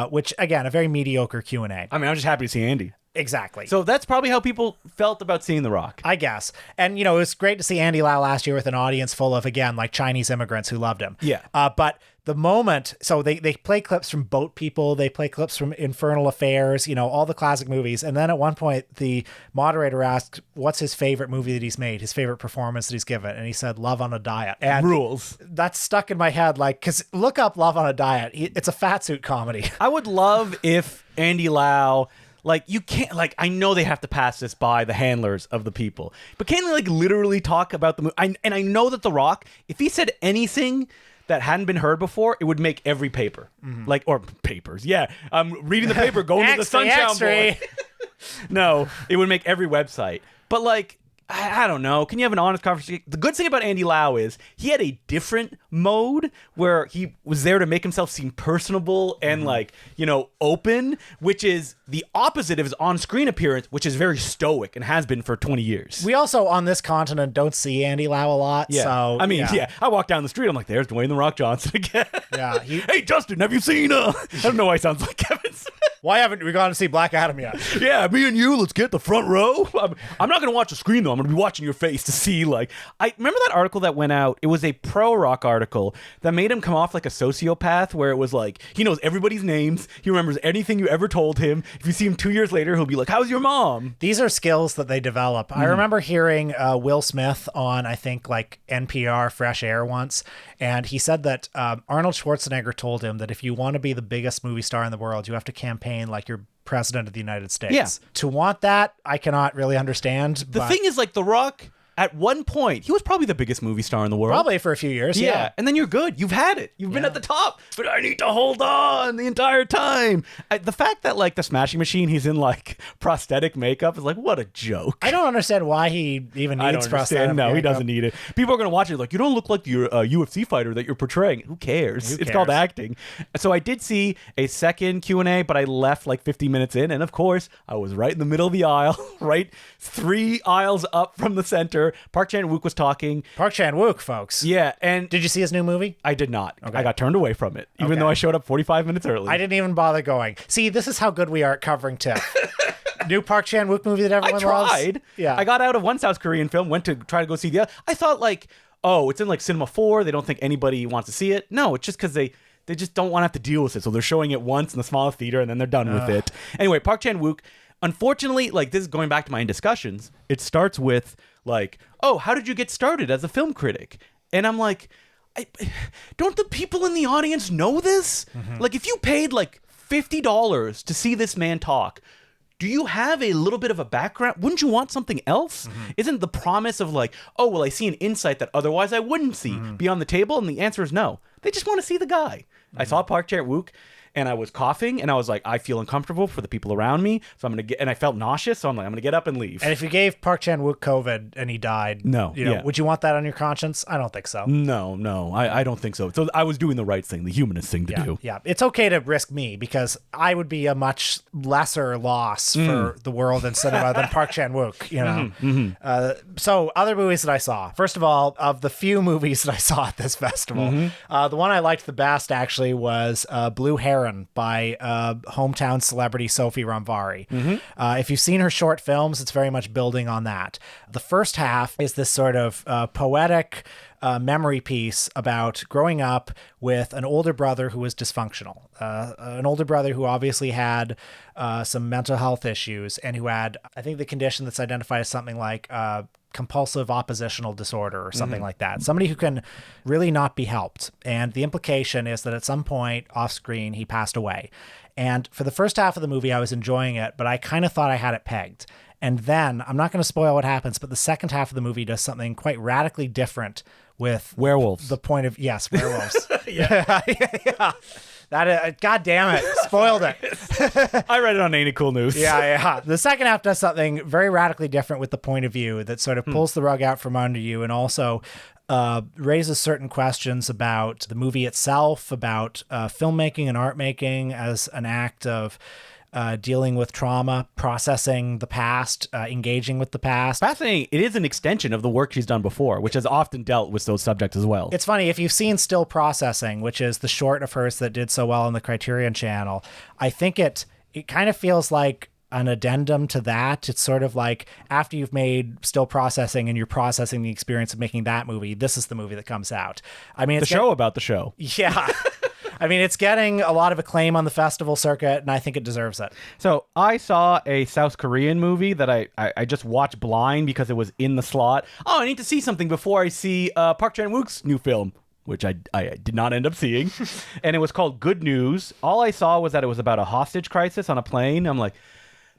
which again, a very mediocre Q&A.
I mean, I'm just happy to see Andy.
Exactly.
So that's probably how people felt about seeing The Rock.
I guess. And, you know, it was great to see Andy Lau last year with an audience full of, again, like Chinese immigrants who loved him.
Yeah.
But the moment, so they play clips from Boat People, they play clips from Infernal Affairs, all the classic movies. And then at one point, the moderator asked, what's his favorite movie that he's made, his favorite performance that he's given? And he said, Love on a Diet. And
rules.
That's stuck in my head, because look up Love on a Diet. It's a fat suit comedy.
I would love if Andy Lau... you can't, I know they have to pass this by the handlers of the people, but can't they, literally talk about the movie? And I know that The Rock, if he said anything that hadn't been heard before, it would make every paper. Or papers. Yeah. I'm reading the paper, going to the Sunshine Board. No, it would make every website. But, I don't know. Can you have an honest conversation? The good thing about Andy Lau is he had a different mode where he was there to make himself seem personable and open, which is the opposite of his on-screen appearance, which is very stoic and has been for 20 years. We
also on this continent don't see Andy Lau a lot.
Yeah.
So
I walk down the street, I'm like, there's Dwayne "The Rock" Johnson again.
Yeah.
Hey Justin, have you seen I don't know why he sounds like Kevin Smith.
Why haven't we gone to see Black Adam yet?
Yeah, me and you, let's get the front row. I'm not going to watch the screen, though. I'm going to be watching your face to see, I remember that article that went out. It was a pro-Rock article that made him come off like a sociopath, where it was he knows everybody's names. He remembers anything you ever told him. If you see him 2 years later, he'll be like, how's your mom?
These are skills that they develop. I remember hearing Will Smith on, I think, NPR Fresh Air once, and he said that Arnold Schwarzenegger told him that if you want to be the biggest movie star in the world, you have to campaign like you're president of the United States.
Yeah.
To want that, I cannot really understand.
The thing is, The Rock, at one point, he was probably the biggest movie star in the world.
Probably for a few years, yeah.
And then you're good. You've had it. You've been at the top. But I need to hold on the entire time. The fact that, the Smashing Machine, he's in, prosthetic makeup is what a joke.
I don't understand why he even needs prosthetic makeup.
No, he doesn't need it. People are going to watch it you don't look like you're a UFC fighter that you're portraying. Who cares? It's called acting. So I did see a second Q&A, but I left 50 minutes in. And, of course, I was right in the middle of the aisle, right 3 aisles up from the center. Park Chan-wook was talking.
Park Chan-wook, folks.
Yeah, and...
Did you see his new movie?
I did not.
Okay.
I got turned away from it, even though I showed up 45 minutes early.
I didn't even bother going. See, this is how good we are at covering TIFF. New Park Chan-wook movie that everyone loves.
I tried.
Yeah.
I got out of one South Korean film, went to try to go see the other. I thought, it's in, Cinema 4. They don't think anybody wants to see it. No, it's just because they just don't want to have to deal with it. So they're showing it once in the smallest theater, and then they're done with it. Anyway, Park Chan-wook... Unfortunately, this is going back to my discussions. It starts with oh, how did you get started as a film critic? And I'm don't the people in the audience know this? If you paid $50 to see this man talk, do you have a little bit of a background? Wouldn't you want something else? Isn't the promise of oh, well, I see an insight that otherwise I wouldn't see be on the table? And the answer is no. They just want to see the guy. I saw Park Chan-wook. And I was coughing, and I was I feel uncomfortable for the people around me, so I'm gonna get. And I felt nauseous, so I'm gonna get up and leave.
And if you gave Park Chan-wook COVID and he died, would you want that on your conscience? I don't think so.
No, I don't think so. So I was doing the right thing, the humanist thing to do.
Yeah, it's okay to risk me because I would be a much lesser loss for the world and cinema than Park Chan-wook. So other movies that I saw. First of all, of the few movies that I saw at this festival, the one I liked the best actually was Blue Heron by hometown celebrity Sophie Ramvari. If you've seen her short films, it's very much building on that. The first half is this sort of poetic memory piece about growing up with an older brother who was dysfunctional, an older brother who obviously had some mental health issues and who had, I think, the condition that's identified as something like compulsive oppositional disorder or something like that. Somebody who can really not be helped. And the implication is that at some point off screen, he passed away. And for the first half of the movie, I was enjoying it, but I kind of thought I had it pegged. And then, I'm not going to spoil what happens, but the second half of the movie does something quite radically different with
werewolves.
The point of, yes, werewolves. Yeah. That, God damn it, spoiled it.
I read it on Ain't It Cool News.
Yeah. The second half does something very radically different with the point of view that sort of pulls the rug out from under you and also raises certain questions about the movie itself, about filmmaking and art making as an act of dealing with trauma, processing the past, engaging with the past.
Fascinating. It is an extension of the work she's done before, which has often dealt with those subjects as well.
It's funny, if you've seen Still Processing, which is the short of hers that did so well on the Criterion Channel, I think it kind of feels like an addendum to that. It's sort of like after you've made still processing and you're processing the experience of making that movie, this is the movie that comes out. I mean,
The show about the show.
Yeah. I mean, it's getting a lot of acclaim on the festival circuit, and I think it deserves it.
So I saw a South Korean movie that I just watched blind because it was in the slot. Oh, I need to see something before I see Park Chan-wook's new film, which I did not end up seeing. And it was called Good News. All I saw was that it was about a hostage crisis on a plane. I'm like,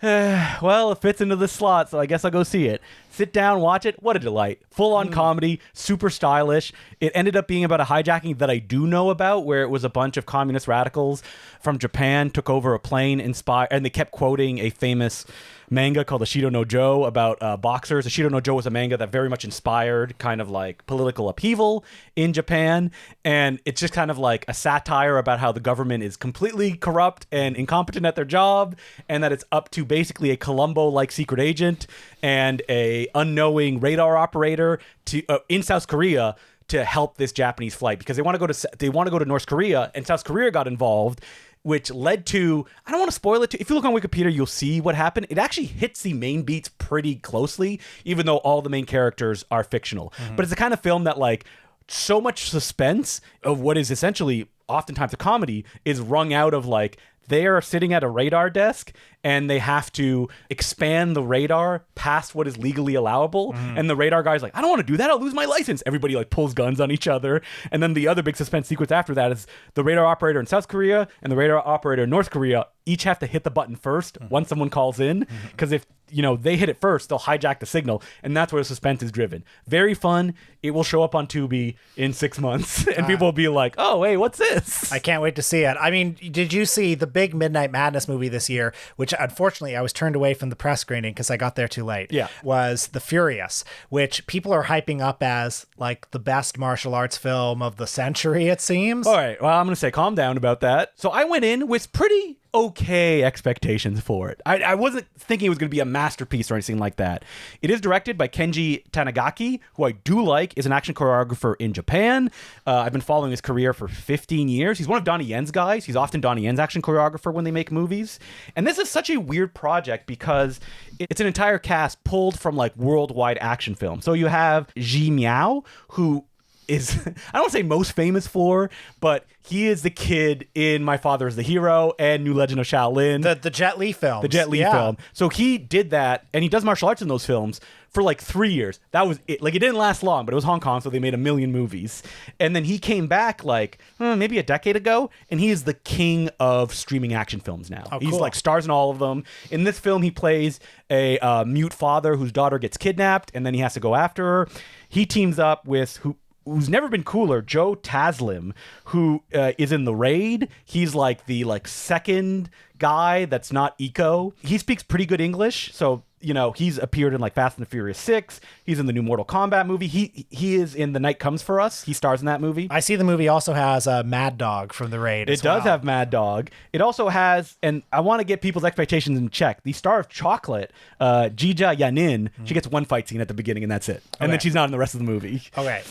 well, it fits into the slot, so I guess I'll go see it. Sit down, watch it. What a delight. Full-on comedy, super stylish. It ended up being about a hijacking that I do know about, where it was a bunch of communist radicals from Japan took over a plane inspired, and they kept quoting a famous manga called Ashido no Jo about boxers. Ashido no Jo was a manga that very much inspired kind of like political upheaval in Japan. And it's just kind of like a satire about how the government is completely corrupt and incompetent at their job, and that it's up to basically a Columbo-like secret agent and a unknowing radar operator to in South Korea to help this Japanese flight, because they want to go to North Korea, and South Korea got involved, which led to, I don't want to spoil it. If you look on Wikipedia, you'll see what happened. It actually hits the main beats pretty closely, even though all the main characters are fictional. But it's the kind of film that, like, so much suspense of what is essentially oftentimes a comedy is wrung out of, like, they are sitting at a radar desk and they have to expand the radar past what is legally allowable. And the radar guy's like, I don't want to do that. I'll lose my license. Everybody like pulls guns on each other. And then the other big suspense sequence after that is the radar operator in South Korea and the radar operator in North Korea each have to hit the button first once someone calls in. Because if, you know, they hit it first, they'll hijack the signal. And that's where the suspense is driven. Very fun. It will show up on Tubi in 6 months. And people will be like, oh, hey, what's this?
I can't wait to see it. I mean, did you see the big Midnight Madness movie this year, which unfortunately I was turned away from the press screening because I got there too late?
Yeah.
Was The Furious, which people are hyping up as like the best martial arts film of the century, it seems.
All right. Well, I'm going to say calm down about that. So I went in with pretty okay expectations for it. I wasn't thinking it was going to be a masterpiece or anything like that. It is directed by Kenji Tanigaki, who I do like, is an action choreographer in Japan. I've been following his career for 15 years. He's one of Donnie Yen's guys. He's often Donnie Yen's action choreographer when they make movies. And this is such a weird project because it's an entire cast pulled from like worldwide action films. So you have Ji Miao, who is, I don't want to say most famous for, but he is the kid in My Father is the Hero and New Legend of Shaolin.
The Jet Li film.
The Jet Li film. So he did that, and he does martial arts in those films for like 3 years. That was it. Like, it didn't last long, but it was Hong Kong, so they made 1 million movies. And then he came back like maybe a decade ago, and he is the king of streaming action films now.
Oh,
He's
cool.
like stars in all of them. In this film, he plays a mute father whose daughter gets kidnapped, and then he has to go after her. He teams up with who's never been cooler, Joe Taslim, who is in The Raid. He's like the second guy that's not eco. He speaks pretty good English, so you know he's appeared in like Fast and the Furious 6. He's in the new Mortal Kombat movie. He is in The Night Comes for Us. He stars in that movie.
I see the movie also has Mad Dog from The Raid.
It does have Mad Dog. It also has, and I want to get people's expectations in check, the star of Chocolate, Jija Yanin. She gets one fight scene at the beginning, and that's it. And then she's not in the rest of the movie.
Okay,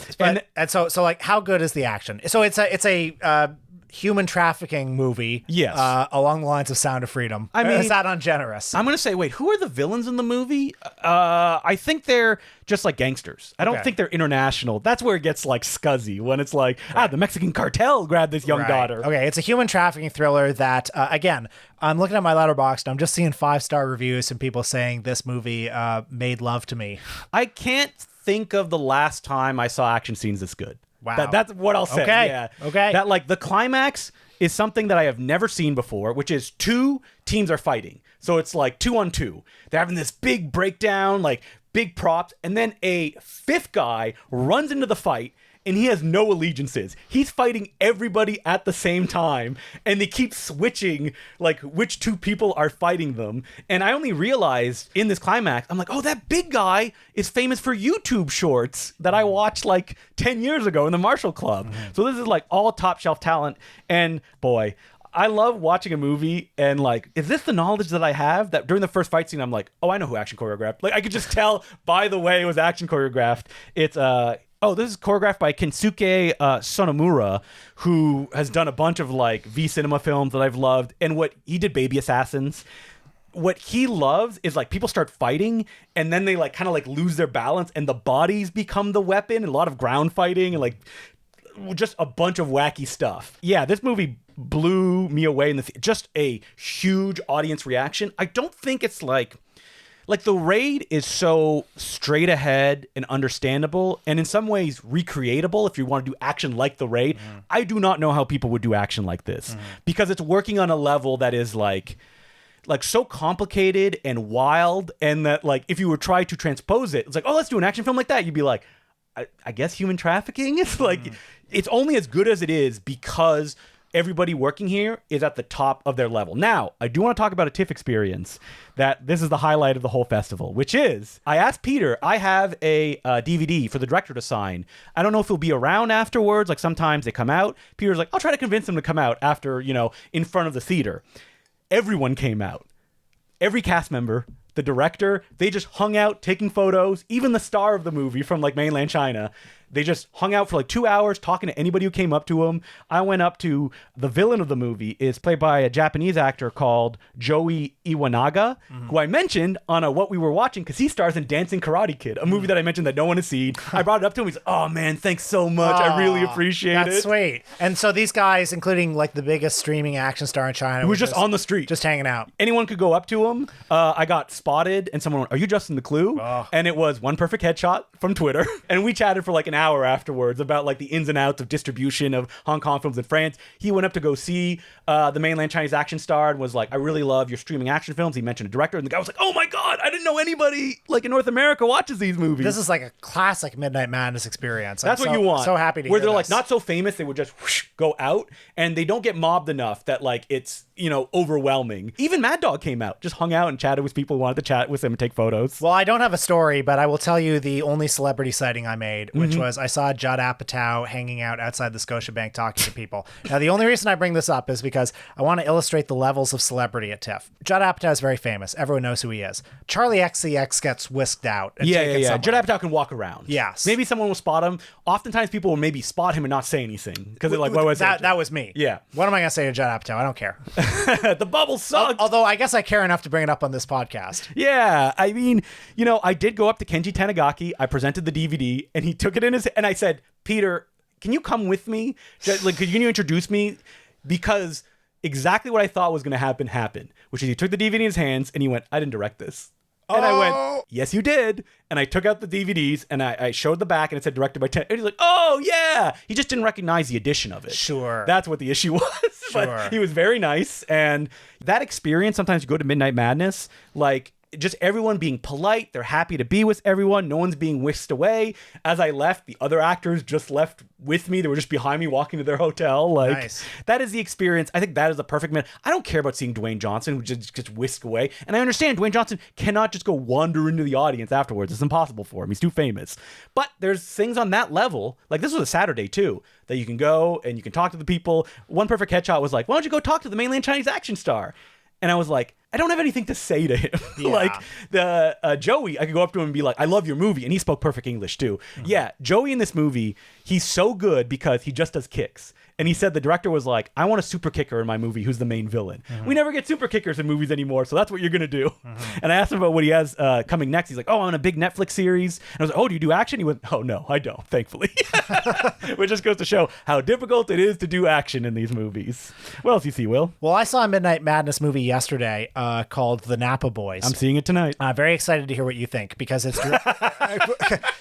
and so like, how good is the action? So it's a human trafficking movie.
Yes.
Along the lines of Sound of Freedom.
I mean,
is that ungenerous?
I'm going to say, wait, who are the villains in the movie? I think they're just like gangsters. I don't think they're international. That's where it gets like scuzzy, when it's like, the Mexican cartel grabbed this young daughter.
Okay, it's a human trafficking thriller that, again, I'm looking at my Letterboxd, I'm just seeing 5-star reviews and people saying this movie made love to me.
I can't think of the last time I saw action scenes this good.
Wow.
That's what I'll say.
Okay.
Yeah.
Okay.
That like the climax is something that I have never seen before, which is 2 teams are fighting. So it's like 2 on 2. They're having this big breakdown, like big props, and then a 5th guy runs into the fight, and he has no allegiances. He's fighting everybody at the same time, and they keep switching, like, which 2 people are fighting them. And I only realized in this climax, I'm like, oh, that big guy is famous for YouTube shorts that I watched, like, 10 years ago in the Marshall Club. So this is, like, all top-shelf talent. And, boy, I love watching a movie and, like, is this the knowledge that I have? That during the first fight scene, I'm like, oh, I know who action choreographed. Like, I could just tell by the way it was action choreographed. It's, this is choreographed by Kensuke Sonomura, who has done a bunch of like V Cinema films that I've loved. And what he did, Baby Assassins. what he loves is like people start fighting and then they like kind of like lose their balance and the bodies become the weapon, and a lot of ground fighting and like just a bunch of wacky stuff. Yeah, this movie blew me away in just a huge audience reaction. I don't think it's like The Raid is so straight ahead and understandable and in some ways recreatable if you want to do action like The Raid. I do not know how people would do action like this because it's working on a level that is like so complicated and wild, and that like if you were trying to transpose it, it's like, oh, let's do an action film like that. You'd be like, I guess human trafficking. It's like it's only as good as it is because everybody working here is at the top of their level. Now, I do want to talk about a TIFF experience that this is the highlight of the whole festival, which is I asked Peter, I have a DVD for the director to sign. I don't know if he'll be around afterwards. Like sometimes they come out. Peter's like, I'll try to convince him to come out after, in front of the theater. Everyone came out. Every cast member, the director, they just hung out taking photos. Even the star of the movie from like mainland China, they just hung out for like 2 hours talking to anybody who came up to him. I went up to the villain of the movie, is played by a Japanese actor called Joey Iwanaga, who I mentioned on What We Were Watching because he stars in Dancing Karate Kid, a movie that I mentioned that no one has seen. I brought it up to him. He's like, oh man, thanks so much. I really appreciate it.
That's sweet. And so these guys, including like the biggest streaming action star in China,
who was just on the street.
Just hanging out.
Anyone could go up to him. I got spotted and someone went, are you Justin Decloux?
Oh.
And it was one perfect headshot from Twitter. And we chatted for like an hour afterwards about like the ins and outs of distribution of Hong Kong films in France. He went up to go see the mainland Chinese action star and was like, I really love your streaming action films. He mentioned a director and the guy was like, oh my God, I didn't know anybody like in North America watches these movies.
This is like a classic Midnight Madness experience.
That's what you want.
So happy to
where
hear
they're
this.
like not so famous, they would just whoosh, go out and they don't get mobbed enough that like it's, overwhelming. Even Mad Dog came out, just hung out and chatted with people who wanted to chat with him and take photos.
Well, I don't have a story, but I will tell you the only celebrity sighting I made, which was I saw Judd Apatow hanging out outside the Scotiabank talking to people. Now, the only reason I bring this up is because I want to illustrate the levels of celebrity at TIFF. Judd Apatow is very famous. Everyone knows who he is. Charlie XCX gets whisked out. And taken somewhere.
Judd Apatow can walk around.
Yes.
Maybe someone will spot him. Oftentimes people will maybe spot him and not say anything because they're like, what was
that was me.
Yeah.
What am I going to say to Judd Apatow? I don't care.
The bubble sucked.
Although I guess I care enough to bring it up on this podcast.
Yeah. I mean, I did go up to Kenji Tanigaki. I presented the DVD and he took it in his, and I said, Peter, can you come with me? Like, can you introduce me? Because exactly what I thought was going to happen happened, which is he took the DVD in his hands and he went, I didn't direct this. And I went, yes, you did. And I took out the DVDs and I showed the back and it said directed by 10. And he's like, oh, yeah. He just didn't recognize the addition of it.
Sure.
That's what the issue was.
Sure.
But he was very nice. And that experience, sometimes you go to Midnight Madness, like, just everyone being polite. They're happy to be with everyone. No one's being whisked away. As I left, the other actors just left with me. They were just behind me walking to their hotel. Like,
nice.
That is the experience. I think that is the perfect minute. I don't care about seeing Dwayne Johnson, who just gets whisked away. And I understand Dwayne Johnson cannot just go wander into the audience afterwards. It's impossible for him. He's too famous. But there's things on that level. Like, this was a Saturday, too, that you can go and you can talk to the people. One perfect headshot was like, why don't you go talk to the mainland Chinese action star? And I was like, I don't have anything to say to him.
Yeah.
Like the Joey, I could go up to him and be like, I love your movie. And he spoke perfect English too. Yeah, Joey in this movie, he's so good because he just does kicks. And he said the director was like, I want a super kicker in my movie who's the main villain. We never get super kickers in movies anymore, so that's what you're going to do. And I asked him about what he has coming next. He's like, oh, I'm on a big Netflix series. And I was like, oh, do you do action? He went, oh, no, I don't, thankfully. Which just goes to show how difficult it is to do action in these movies. What else do you see, Will?
Well, I saw a Midnight Madness movie yesterday called The Napa Boys.
I'm seeing it tonight.
Very excited to hear what you think because it's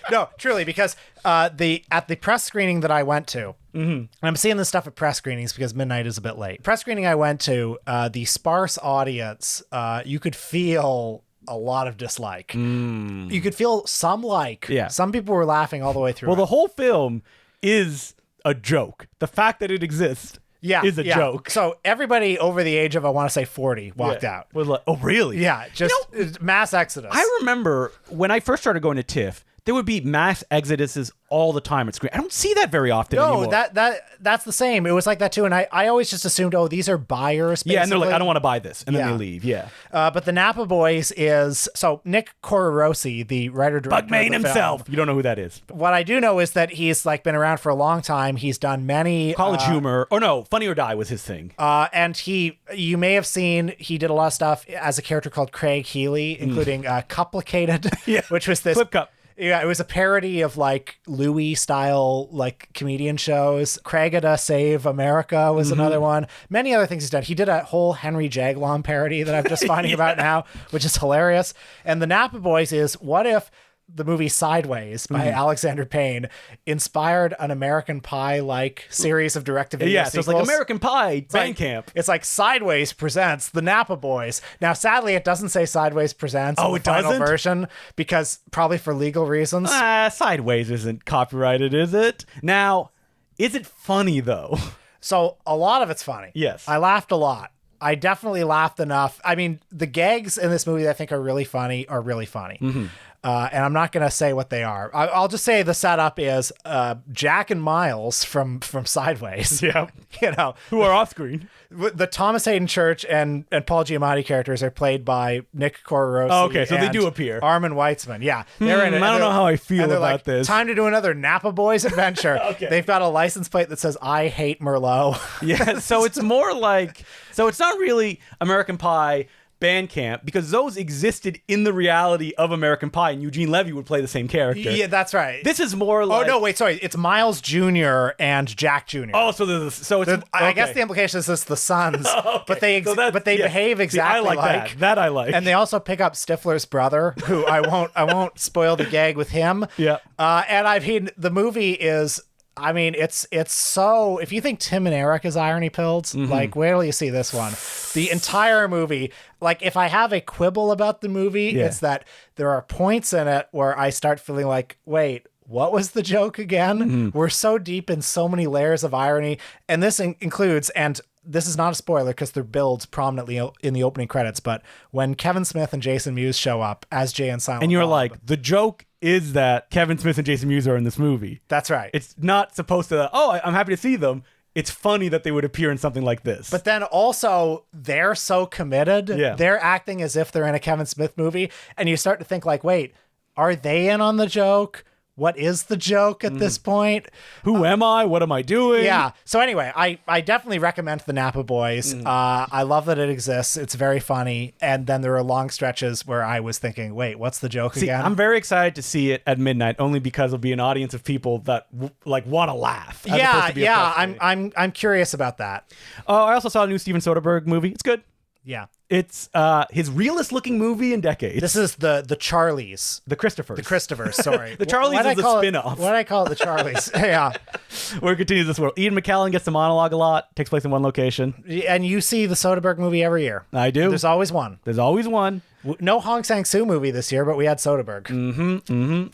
no, truly, because at the press screening that I went to, I'm seeing this stuff at press screenings because midnight is a bit late. Press screening I went to, the sparse audience, you could feel a lot of dislike. You could feel some like.
Yeah.
Some people were laughing all the way through.
Well, the whole film is a joke. The fact that it exists is a joke.
So everybody over the age of, I want to say 40, walked out.
Was like, oh, really?
Yeah, just mass exodus.
I remember when I first started going to TIFF, there would be mass exoduses all the time at screen. I don't see that very often anymore.
No, that's the same. It was like that too. And I always just assumed, oh, these are buyers, basically.
Yeah, and they're like, I don't want to buy this. And then they leave,
But the Napa Boys is... So Nick Corrorosi, the writer-director
Bugman himself. You don't know who that is.
What I do know is that he's like been around for a long time. He's done many...
College humor. Or no, Funny or Die was his thing.
And you may have seen, he did a lot of stuff as a character called Craig Healy, including Complicated, which was this...
Flip Cup.
Yeah, it was a parody of like Louis style like comedian shows. Craigada Save America was another one. Many other things he's done. He did a whole Henry Jaglom parody that I'm just finding about now, which is hilarious. And the Napa Boys is, what if the movie Sideways by Alexander Payne inspired an American Pie-like series of direct-to-video
sequels. So it's like American Pie Bandcamp.
It's like Sideways presents the Napa Boys. Now, sadly, it doesn't say Sideways presents in the final version because probably for legal reasons.
Sideways isn't copyrighted, is it? Now, is it funny, though?
So a lot of it's funny.
Yes.
I laughed a lot. I definitely laughed enough. I mean, the gags in this movie that I think are really funny are really funny. And I'm not going to say what they are. I'll just say the setup is Jack and Miles from Sideways.
Yeah.
You know,
who are off screen.
The Thomas Hayden Church and Paul Giamatti characters are played by Nick Corrorosi.
Oh, okay, so they do appear.
Armin Weitzman. Yeah. They're in it.
I don't know how I feel about
like,
this.
Time to do another Napa Boys adventure. Okay. They've got a license plate that says, I hate Merlot.
Yeah, so it's more like... So it's not really American Pie Bandcamp because those existed in the reality of American Pie, and Eugene Levy would play the same character.
Yeah, that's right.
This is more like...
Oh, no, wait, sorry. It's Miles Jr. and Jack Jr.
Oh, so it's...
I guess the implication is it's the sons, but they behave exactly
like. That I like.
And they also pick up Stifler's brother, who I won't spoil the gag with him.
Yeah.
And I mean, the movie is... I mean, it's so... If you think Tim and Eric is irony pilled, like, where do you see this one? The entire movie, like, if I have a quibble about the movie, it's that there are points in it where I start feeling like, wait, what was the joke again? We're so deep in so many layers of irony. And this includes... and this is not a spoiler because they're billed prominently in the opening credits, but when Kevin Smith and Jason Mewes show up as Jay and Silent
and you're
Bob,
like, the joke is that Kevin Smith and Jason Mewes are in this movie.
That's right.
It's not supposed to, I'm happy to see them. It's funny that they would appear in something like this.
But then also, they're so committed.
Yeah.
They're acting as if they're in a Kevin Smith movie. And you start to think like, wait, are they in on the joke? What is the joke at this point?
Who am I? What am I doing?
Yeah. So anyway, I definitely recommend the Napa Boys. I love that it exists. It's very funny. And then there are long stretches where I was thinking, wait, what's the joke again?
I'm very excited to see it at midnight, only because it'll be an audience of people that want to laugh.
I'm curious about that.
Oh, I also saw a new Steven Soderbergh movie. It's good.
Yeah.
It's his realest looking movie in decades.
This is the Charlies.
The Christophers.
The Christophers, sorry.
The Charlies is the spin-off.
Why did I call it the Charlies? Yeah.
Where it continues this world. Ian McKellen gets to monologue a lot, takes place in one location.
And you see the Soderbergh movie every year.
I do.
There's always one.
There's always one.
No Hong Sang-soo movie this year, but we had Soderbergh.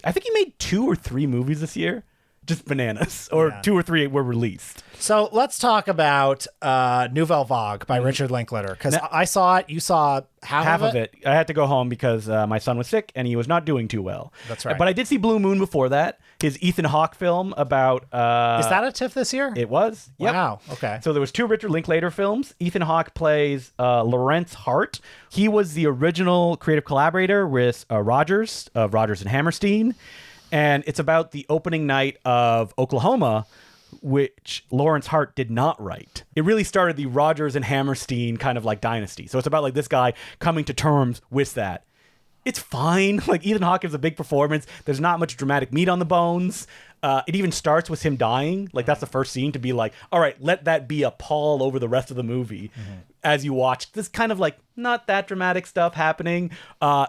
I think he made 2 or 3 movies this year. Just bananas. Or 2 or 3 were released.
So let's talk about Nouvelle Vague by Richard Linklater. Because I saw it. You saw half of it.
I had to go home because my son was sick and he was not doing too well.
That's right.
But I did see Blue Moon before that. His Ethan Hawke film about...
Is that a TIFF this year?
It was. Yep.
Wow. Okay.
So there was 2 Richard Linklater films. Ethan Hawke plays Lawrence Hart. He was the original creative collaborator with Rogers of Rogers and Hammerstein. And it's about the opening night of Oklahoma, which Lawrence Hart did not write. It really started the Rogers and Hammerstein kind of like dynasty. So it's about like this guy coming to terms with that. It's fine. Like Ethan Hawke gives a big performance. There's not much dramatic meat on the bones. It even starts with him dying. Like that's the first scene to be like, all right, let that be a pall over the rest of the movie. As you watch this kind of like not that dramatic stuff happening.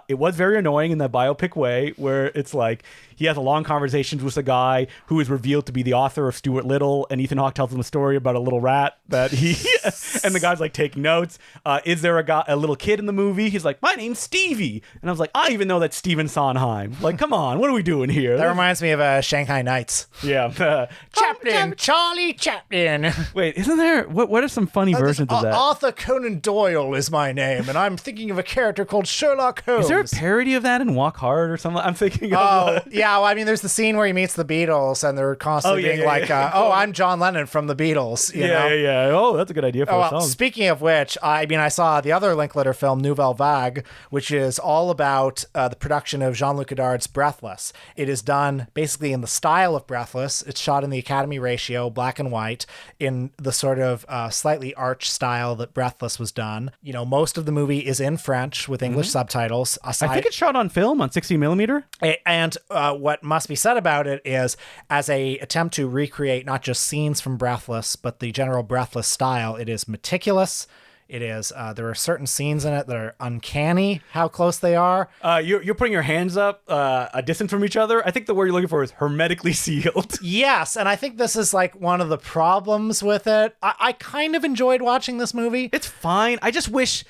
It was very annoying in that biopic way where it's like he has a long conversation with a guy who is revealed to be the author of Stuart Little, and Ethan Hawke tells him a story about a little rat that he and the guy's like taking notes. Is there a little kid in the movie? He's like, my name's Stevie. And I was like, I even know that's Stephen Sondheim. Like, come on, what are we doing here?
That reminds me of Shanghai Nights.
Yeah.
Chaplin, Charlie Chaplin.
Wait, isn't there what are some funny versions of that?
Arthur Conan Doyle is my name, and I'm thinking of a character called Sherlock Holmes.
Is there a parody of that in Walk Hard or something? I'm thinking of.
Oh, yeah. Well, I mean, there's the scene where he meets the Beatles, and they're constantly being I'm John Lennon from the Beatles. You know?
Yeah. Oh, that's a good idea for a song.
Speaking of which, I saw the other Linklater film, Nouvelle Vague, which is all about the production of Jean-Luc Godard's Breathless. It is done basically in the style of Breathless. It's shot in the Academy ratio, black and white, in the sort of slightly arch style that Breathless was done. You know, most of the movie is in French with English subtitles.
I think it's shot on film on 60 millimeter.
And what must be said about it is, as a attempt to recreate not just scenes from Breathless, but the general Breathless style, it is meticulous. It is. There are certain scenes in it that are uncanny how close they are.
You're putting your hands up a distance from each other. I think the word you're looking for is hermetically sealed.
Yes, and I think this is like one of the problems with it. I kind of enjoyed watching this movie.
It's fine. I just wish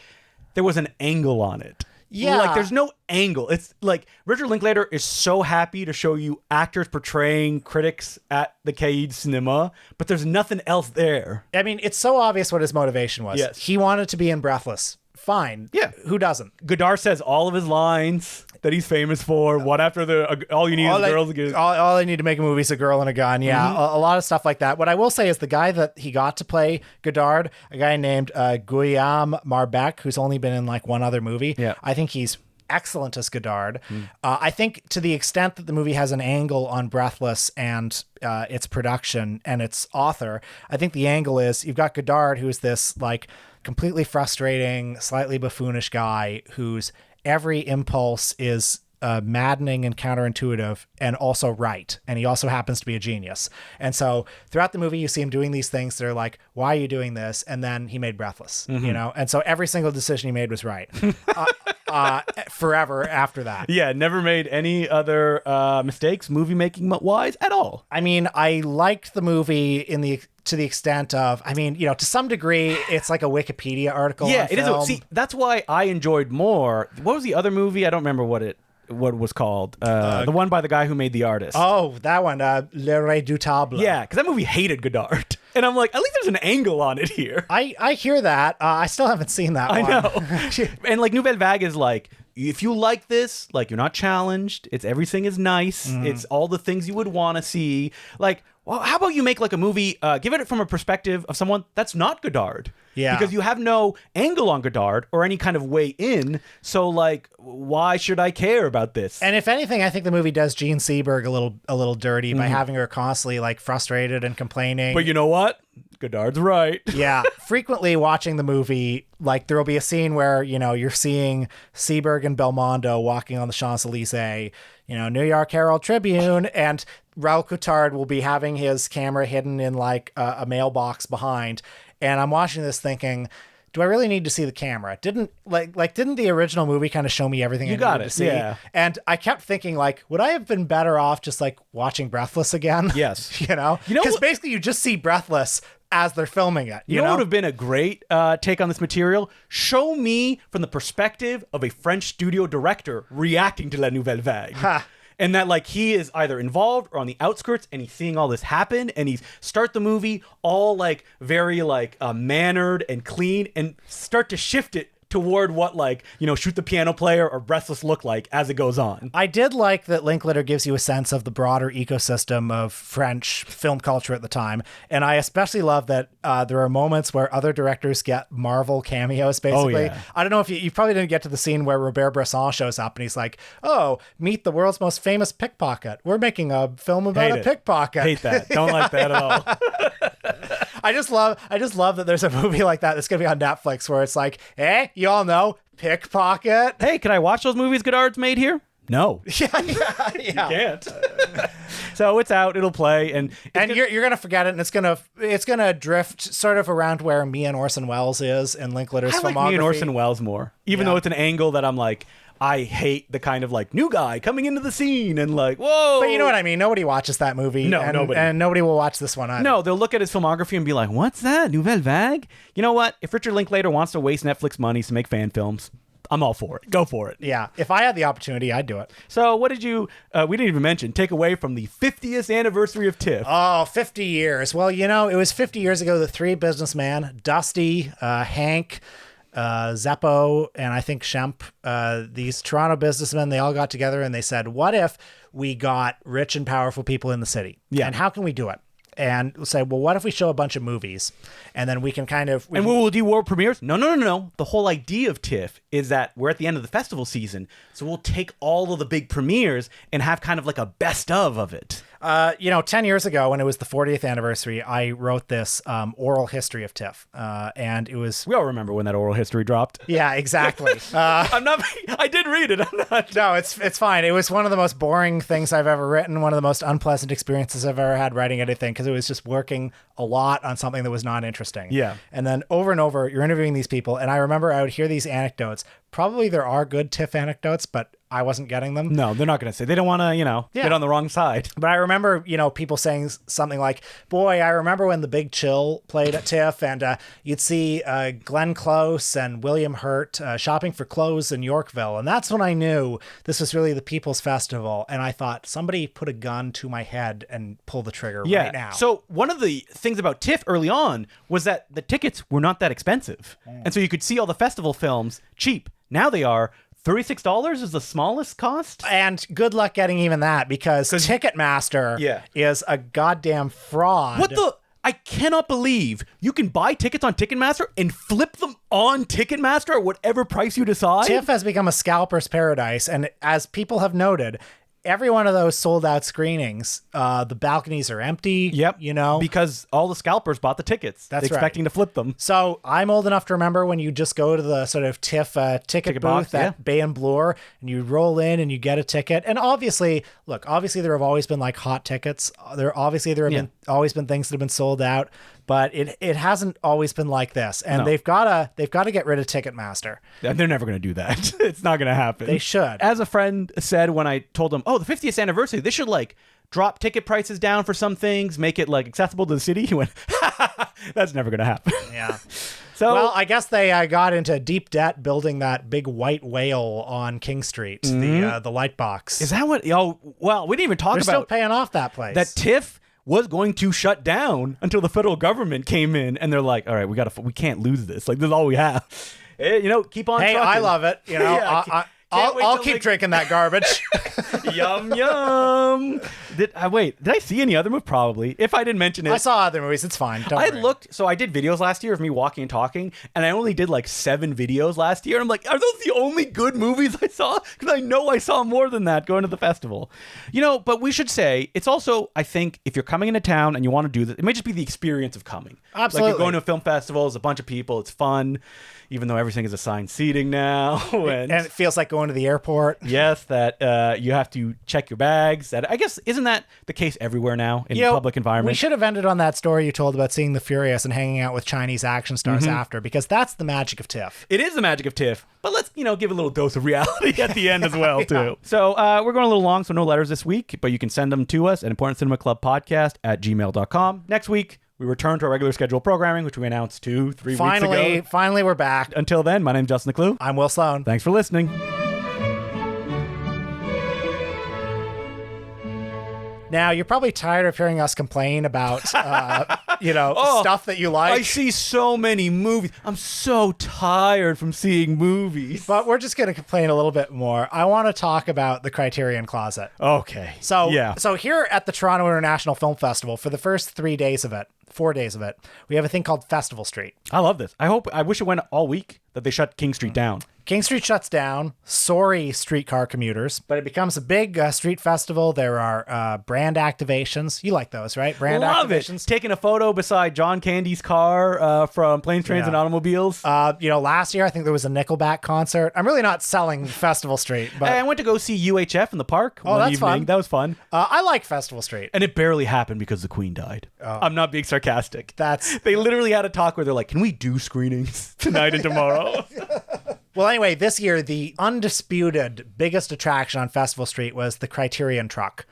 there was an angle on it.
Yeah.
Like, there's no angle. It's like Richard Linklater is so happy to show you actors portraying critics at the Cahiers Cinema, but there's nothing else there.
I mean, it's so obvious what his motivation was.
Yes.
He wanted to be in Breathless. Fine.
Yeah.
Who doesn't?
Godard says all of his lines that he's famous for. What after the all you need is girls again.
All I need to make a movie is a girl and a gun. Yeah, a lot of stuff like that. What I will say is the guy that he got to play Godard, a guy named Guillaume Marbec, who's only been in like one other movie.
Yeah.
I think he's excellent as Godard. I think to the extent that the movie has an angle on Breathless and its production and its author, I think the angle is you've got Godard, who's this like completely frustrating, slightly buffoonish guy whose every impulse is maddening and counterintuitive and also right. And he also happens to be a genius. And so throughout the movie, you see him doing these things that are like, why are you doing this? And then he made Breathless, you know? And so every single decision he made was right. Forever after that.
Yeah, never made any other mistakes movie making wise at all.
I mean, I liked the movie to the extent of, I mean, you know, to some degree, it's like a Wikipedia article.
Yeah,
on
it
film.
is. See, that's why I enjoyed more. What was the other movie? I don't remember what it was called. The one by the guy who made The Artist.
Oh, that one, Le Redoutable.
Yeah, because that movie hated Godard. And I'm like, at least there's an angle on it here.
I hear that. I still haven't seen that one.
I know. And like Nouvelle Vague is like, if you like this, like you're not challenged. It's everything is nice. It's all the things you would want to see. Like, well, how about you make like a movie, give it from a perspective of someone that's not Godard?
Yeah.
Because you have no angle on Godard or any kind of way in. So like, why should I care about this?
And if anything, I think the movie does Gene Seberg a little dirty by having her constantly like frustrated and complaining.
But you know what? Godard's right.
Yeah. Frequently watching the movie, like there will be a scene where, you know, you're seeing Seberg and Belmondo walking on the Champs-Elysees, you know, New York Herald Tribune, and Raoul Coutard will be having his camera hidden in like a mailbox behind. And I'm watching this thinking, do I really need to see the camera? Didn't the original movie kind of show me everything I needed to see?
Yeah.
And I kept thinking like, would I have been better off just like watching Breathless again?
Yes.
You know, because basically you just see Breathless as they're filming it. You know
what would have been a great take on this material? Show me from the perspective of a French studio director reacting to La Nouvelle Vague. And that like he is either involved or on the outskirts and he's seeing all this happen and he's start the movie all like very like mannered and clean and start to shift it toward what like, you know, Shoot the Piano Player or Breathless look like as it goes on.
I did like that Linklater gives you a sense of the broader ecosystem of French film culture at the time. And I especially love that there are moments where other directors get Marvel cameos, basically.
Oh, yeah.
I don't know if you probably didn't get to the scene where Robert Bresson shows up and he's like, oh, meet the world's most famous pickpocket. We're making a film about a pickpocket.
Hate that. Don't like that at all.
I just love that there's a movie like that that's going to be on Netflix where it's like, hey, you all know pickpocket.
Hey, can I watch those movies Godard's made here? No.
Yeah.
You can't. So it's out, it'll play, and
you're gonna forget it, and it's gonna drift sort of around where me and Orson Welles is in Linklater's filmography.
I like me and Orson Welles more, even though it's an angle that I'm like, I hate the kind of like new guy coming into the scene and like, whoa.
But you know what I mean? Nobody watches that movie.
No, nobody.
And nobody will watch this one either.
No, they'll look at his filmography and be like, what's that? Nouvelle Vague? You know what? If Richard Linklater wants to waste Netflix money to make fan films, I'm all for it. Go for it.
Yeah. If I had the opportunity, I'd do it.
So what did you, we didn't even mention, take away from the 50th anniversary of TIFF?
Oh, 50 years. Well, it was 50 years ago the three businessmen, Dusty, Hank, Zeppo, and I think Shemp, these Toronto businessmen, they all got together and they said, what if we got rich and powerful people in the city?
Yeah.
And how can we do it? And we'll say, well, what if we show a bunch of movies and then we can kind of...
And we will do world premieres? No. The whole idea of TIFF is that we're at the end of the festival season, so we'll take all of the big premieres and have kind of like a best of it.
10 years ago when it was the 40th anniversary, I wrote this oral history of TIFF. And it was...
We all remember when that oral history dropped.
Yeah, exactly.
I did read it. I'm not...
No, it's fine. It was one of the most boring things I've ever written, one of the most unpleasant experiences I've ever had writing anything, because it was just working a lot on something that was not interesting.
Yeah.
And then over and over, you're interviewing these people, and I remember I would hear these anecdotes. Probably there are good TIFF anecdotes, but I wasn't getting them.
No, they're not going to say. They don't want to, get on the wrong side.
But I remember, people saying something like, boy, I remember when The Big Chill played at TIFF, and you'd see Glenn Close and William Hurt shopping for clothes in Yorkville. And that's when I knew this was really the People's Festival. And I thought, somebody put a gun to my head and pull the trigger right now.
So one of the things about TIFF early on was that the tickets were not that expensive. And so you could see all the festival films cheap. Now they are $36 is the smallest cost.
And good luck getting even that, because Ticketmaster is a goddamn fraud.
What the? I cannot believe you can buy tickets on Ticketmaster and flip them on Ticketmaster at whatever price you decide.
TIFF has become a scalper's paradise. And as people have noted, every one of those sold out screenings, the balconies are empty.
Yep.
Because
all the scalpers bought the tickets.
That's
expecting to flip them.
So I'm old enough to remember when you just go to the sort of TIFF ticket booth at Bay and Bloor, and you roll in and you get a ticket. And obviously there have always been like hot tickets. There have always been things that have been sold out, but it hasn't always been like this. And they've got to get rid of Ticketmaster.
They're never going to do that. It's not going to happen.
They should.
As a friend said when I told him, the 50th anniversary, they should drop ticket prices down for some things, make it accessible to the city. He went, that's never going to happen.
Yeah.
So,
well, I guess they got into deep debt building that big white whale on King Street, the light box.
Is that what? Oh, well, we didn't even talk
They're
about
still paying off that place.
That TIFF was going to shut down until the federal government came in, and they're like, all right, we can't lose this. This is all we have. Keep on.
Hey,
trucking.
I love it. I'll keep drinking that garbage.
Yum yum. Did I see any other movie? Probably. If I didn't mention it,
I saw other movies. It's fine. Don't worry.
So I did videos last year of me walking and talking, and I only did 7 videos last year. And I'm like, are those the only good movies I saw? Because I know I saw more than that going to the festival. But we should say it's also, I think, if you're coming into town and you want to do this, it may just be the experience of coming.
Absolutely.
You're going to a film festival, there's a bunch of people, it's fun. Even though everything is assigned seating now. And
it feels like going to the airport.
Yes, that you have to check your bags. That I guess, isn't that the case everywhere now in public environments?
We should have ended on that story you told about seeing The Furious and hanging out with Chinese action stars after, because that's the magic of TIFF.
It is the magic of TIFF, but let's, give a little dose of reality at the end as well, too. So we're going a little long, so no letters this week, but you can send them to us at importantcinemaclubpodcast@gmail.com. Next week, we return to our regular scheduled programming, which we announced 2-3 weeks ago.
Finally, we're back.
Until then, my name's Justin Decloux.
I'm Will Sloan.
Thanks for listening.
Now, you're probably tired of hearing us complain about, stuff that you like.
I see so many movies. I'm so tired from seeing movies.
But we're just going to complain a little bit more. I want to talk about the Criterion Closet.
Okay.
So here at the Toronto International Film Festival, for the first 4 days of it, we have a thing called Festival Street.
I love this. I wish it went all week, that they shut King Street down.
King Street shuts down. Sorry, streetcar commuters. But it becomes a big street festival. There are brand activations. You like those, right? Brand activations.
It. Taking a photo beside John Candy's car from Planes, Trains, and Automobiles.
Last year, I think there was a Nickelback concert. I'm really not selling Festival Street. But
I went to go see UHF in the park one
that's
evening.
Fun.
That was fun.
I like Festival Street.
And it barely happened because the Queen died.
Oh.
I'm not being sarcastic.
They
literally had a talk where they're like, can we do screenings tonight and tomorrow?
Well, anyway, this year, the undisputed biggest attraction on Festival Street was the Criterion truck.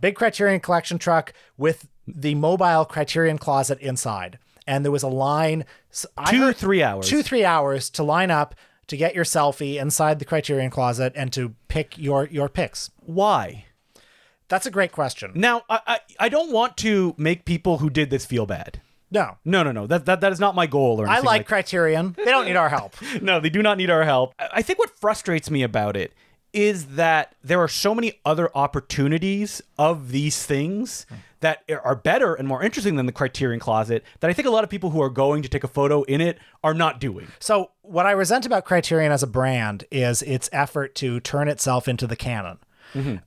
Big Criterion Collection truck with the mobile Criterion Closet inside. And there was a line.
2-3 hours.
2-3 hours to line up, to get your selfie inside the Criterion Closet and to pick your picks?
Why?
That's a great question.
Now, I don't want to make people who did this feel bad.
No.
No. That is not my goal or anything.
I like Criterion. They don't need our help.
No, they do not need our help. I think what frustrates me about it is that there are so many other opportunities of these things that are better and more interesting than the Criterion Closet that I think a lot of people who are going to take a photo in it are not doing.
So what I resent about Criterion as a brand is its effort to turn itself into the canon.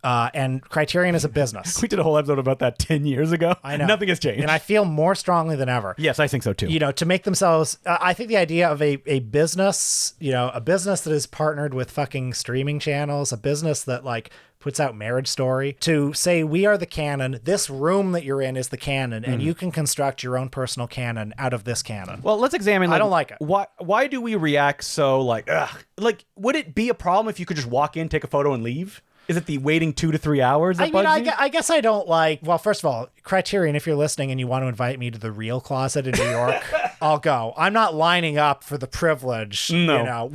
And Criterion is a business.
We did a whole episode about that 10 years ago.
I know.
Nothing has changed.
And I feel more strongly than ever.
Yes, I think so too.
To make themselves, I think the idea of a business, a business that is partnered with fucking streaming channels, a business that like puts out Marriage Story, to say we are the canon, this room that you're in is the canon, and you can construct your own personal canon out of this canon.
Well, let's examine.
I don't like it.
Why do we react so like, ugh? Like, would it be a problem if you could just walk in, take a photo, and leave? Is it the waiting 2 to 3 hours that bugs you?
I guess I don't like... Well, first of all, Criterion, if you're listening and you want to invite me to the real closet in New York, I'll go. I'm not lining up for the privilege.
No.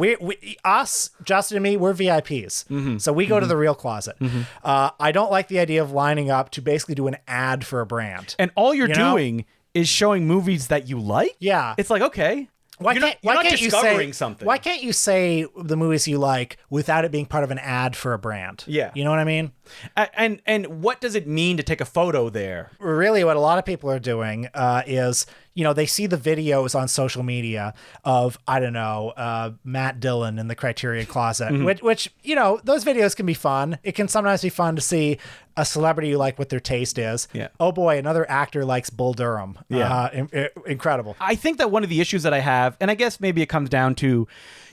Us, Justin and me, we're VIPs. So we go to the real closet. I don't like the idea of lining up to basically do an ad for a brand.
And all you're doing is showing movies that you like?
Yeah.
It's like, okay...
Why can't you say the movies you like without it being part of an ad for a brand?
Yeah.
You know what I mean?
And what does it mean to take a photo there?
Really, what a lot of people are doing is, they see the videos on social media of, Matt Dillon in the Criterion Closet, which, those videos can be fun. It can sometimes be fun to see a celebrity you like what their taste is.
Yeah.
Oh boy, another actor likes Bull Durham.
Yeah.
Incredible.
I think that one of the issues that I have, and I guess maybe it comes down to,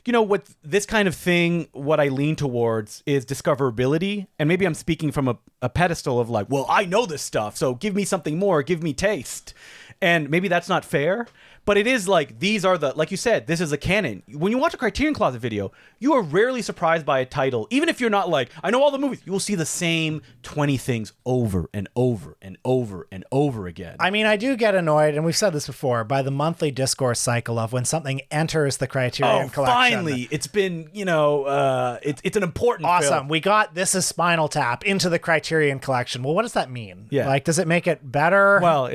with this kind of thing, what I lean towards is discoverability. And maybe I'm speaking from a pedestal of like, well, I know this stuff, so give me something more, give me taste. And maybe that's not fair, but it is like, these are like you said, this is a canon. When you watch a Criterion Closet video, you are rarely surprised by a title. Even if you're not like, I know all the movies, you will see the same 20 things over and over and over and over again. I
mean, I do get annoyed, and we've said this before, by the monthly discourse cycle of when something enters the Criterion collection.
Finally, it's been, it's an important film.
We got This Is Spinal Tap into the Criterion collection. Well, what does that mean?
Yeah.
Like, does it make it better?
Well,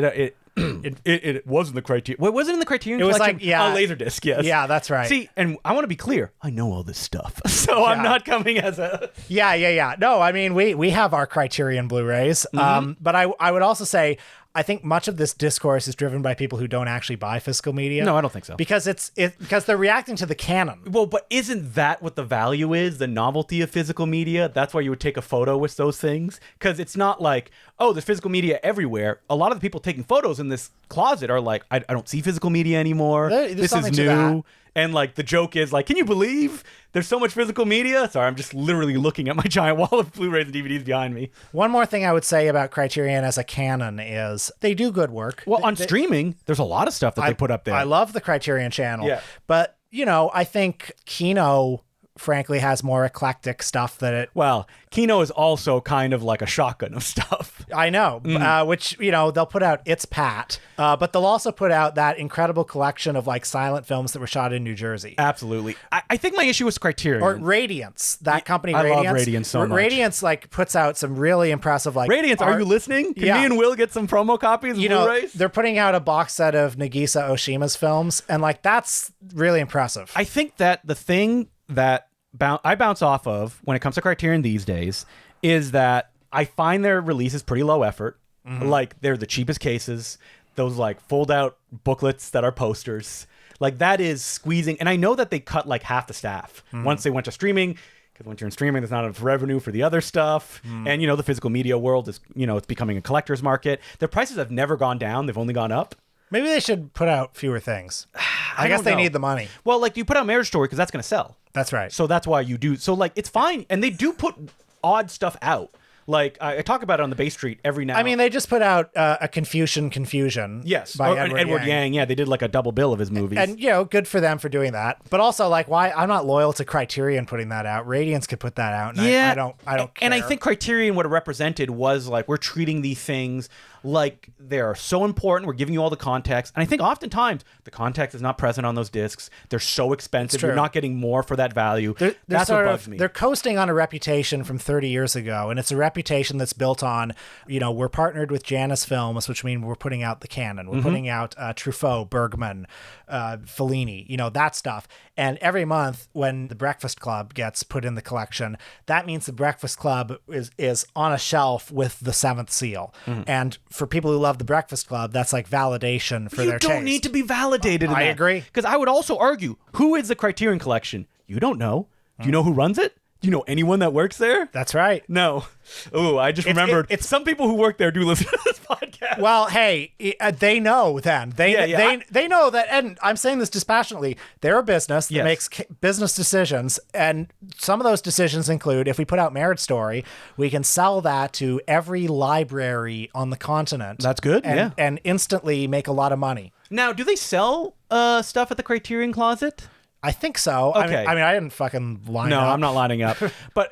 it was in the Criterion. What was it in the Criterion collection?
It was like,
Laserdisc, yes.
Yeah, that's right.
See, and I want to be clear. I know all this stuff, so I'm not coming as a...
Yeah. No, I mean, we have our Criterion Blu-rays, but I would also say, I think much of this discourse is driven by people who don't actually buy physical media.
No, I don't think so.
Because because they're reacting to the canon.
Well, but isn't that what the value is? The novelty of physical media? That's why you would take a photo with those things? Because it's not like, oh, there's physical media everywhere. A lot of the people taking photos in this closet are like, I don't see physical media anymore. This is new. And like the joke is like, can you believe there's so much physical media? Sorry, I'm just literally looking at my giant wall of Blu-rays and DVDs behind me.
One more thing I would say about Criterion as a canon is they do good work.
Well, on streaming, there's a lot of stuff that they put up there.
I love the Criterion channel. Yeah. But, I think Kino, frankly, has more eclectic stuff that it...
Well, Kino is also kind of like a shotgun of stuff.
I know, which, they'll put out It's Pat, but they'll also put out that incredible collection of like silent films that were shot in New Jersey.
Absolutely. I think my issue was Criterion.
Or Radiance, that company,
I
Radiance.
love Radiance so much.
Radiance like puts out some really impressive like...
Radiance, are you listening? Can me and Will get some promo copies of Blu-rays?
They're putting out a box set of Nagisa Oshima's films, and like that's really impressive.
I think that the thing that I bounce off of when it comes to Criterion these days is that I find their releases pretty low effort. Like they're the cheapest cases, those like fold out booklets that are posters. Like that is squeezing. And I know that they cut like half the staff once they went to streaming, because once you're in streaming, there's not enough revenue for the other stuff. And the physical media world is, it's becoming a collector's market. Their prices have never gone down. They've only gone up.
Maybe they should put out fewer things. I guess they need the money.
Well, like you put out Marriage Story because that's going to sell.
That's right.
So that's why you do. So like it's fine. And they do put odd stuff out. Like I talk about it on the Bay Street every now.
I mean, they just put out a Confusion.
Yes,
by Edward
Yang. Yeah, they did like a double bill of his movies.
And good for them for doing that. But also, like, why I'm not loyal to Criterion putting that out. Radiance could put that out. And I don't care.
And I think Criterion, what it represented was like, we're treating these things like they're so important. We're giving you all the context. And I think oftentimes the context is not present on those discs. They're so expensive. You're not getting more for that value. That's what bugs me.
They're coasting on a reputation from 30 years ago. And it's a reputation that's built on, we're partnered with Janus Films, which means we're putting out the canon. We're putting out Truffaut, Bergman, Fellini, that stuff. And every month when the Breakfast Club gets put in the collection, that means the Breakfast Club is on a shelf with the Seventh Seal. And for people who love the Breakfast Club, that's like validation for their taste.
You don't need to be validated in that.
I agree.
Because I would also argue, who is the Criterion Collection? You don't know. Do you know who runs it? Do you know anyone that works there?
That's right.
No. Oh, I just remembered. It's some people who work there do listen to this podcast.
Well, hey, they know then. They know that, and I'm saying this dispassionately, they're a business that makes business decisions, and some of those decisions include, if we put out Marriage Story, we can sell that to every library on the continent.
That's good,
and instantly make a lot of money.
Now, do they sell stuff at the Criterion Closet?
I think so.
Okay.
I mean, I didn't fucking line up.
No, I'm not lining up.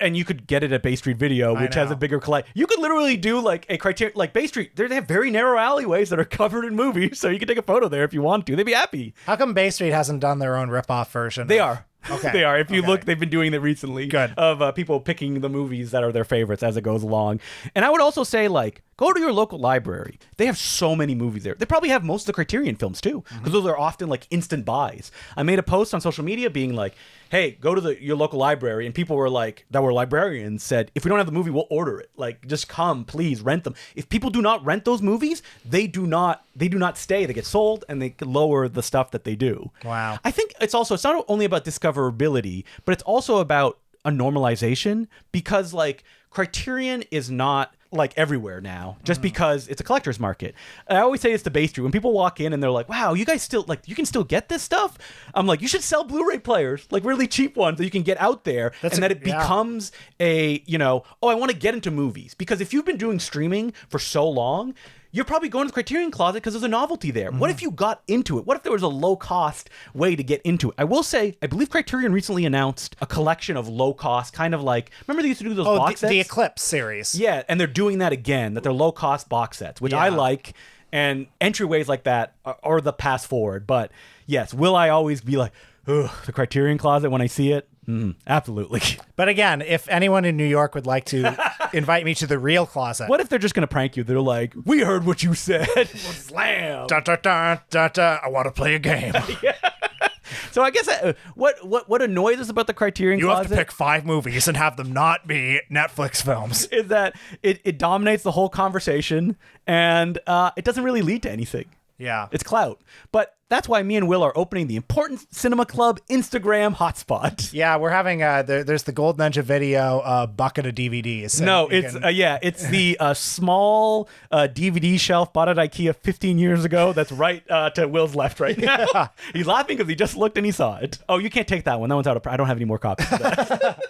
And you could get it at Bay Street Video, which has a bigger collection. You could literally do like a Criterion, like Bay Street. They have very narrow alleyways that are covered in movies, so you can take a photo there if you want to. They'd be happy.
How come Bay Street hasn't done their own ripoff version?
They are.
Okay.
They are. If you look, they've been doing that recently.
Good.
Of people picking the movies that are their favorites as it goes along. And I would also say, like, go to your local library. They have so many movies there. They probably have most of the Criterion films, too, because those are often, like, instant buys. I made a post on social media being like, hey, go to your local library. And people were like, that were librarians, said, if we don't have the movie, we'll order it. Like, just come, please, rent them. If people do not rent those movies, they do not stay. They get sold, and they lower the stuff that they do.
Wow.
I think it's not only about discoverability, but it's also about a normalization, because like Criterion is not like everywhere now, just because it's a collector's market. I always say it's the Bay Street. When people walk in and they're like, wow, you guys still, like, you can still get this stuff? I'm like, you should sell Blu-ray players, like really cheap ones that you can get out there, becomes a, I want to get into movies. Because if you've been doing streaming for so long, you're probably going to the Criterion Closet because there's a novelty there. What if you got into it? What if there was a low-cost way to get into it? I will say, I believe Criterion recently announced a collection of low-cost, kind of like, remember they used to do those box sets?
The Eclipse series.
Yeah, and they're doing that again, that they're low-cost box sets, which I like, and entryways like that are the pass forward. But yes, will I always be like, ugh, the Criterion Closet when I see it? Absolutely.
But again, if anyone in New York would like to invite me to the real closet.
What if they're just going to prank you? They're like, we heard what you said. Slam.
Da, da, da, da, da. I want to play a game.
So I guess what annoys us about the Criterion Closet?
You have to pick 5 movies and have them not be Netflix films.
Is that it dominates the whole conversation, and it doesn't really lead to anything.
Yeah.
It's clout. But that's why me and Will are opening the Important Cinema Club Instagram hotspot.
Yeah, we're having there's the Gold Ninja Video bucket of DVDs.
No, it's the small DVD shelf bought at IKEA 15 years ago. That's right to Will's left right now. Yeah. He's laughing because he just looked and he saw it. Oh, you can't take that one. That one's out of. I don't have any more copies of that.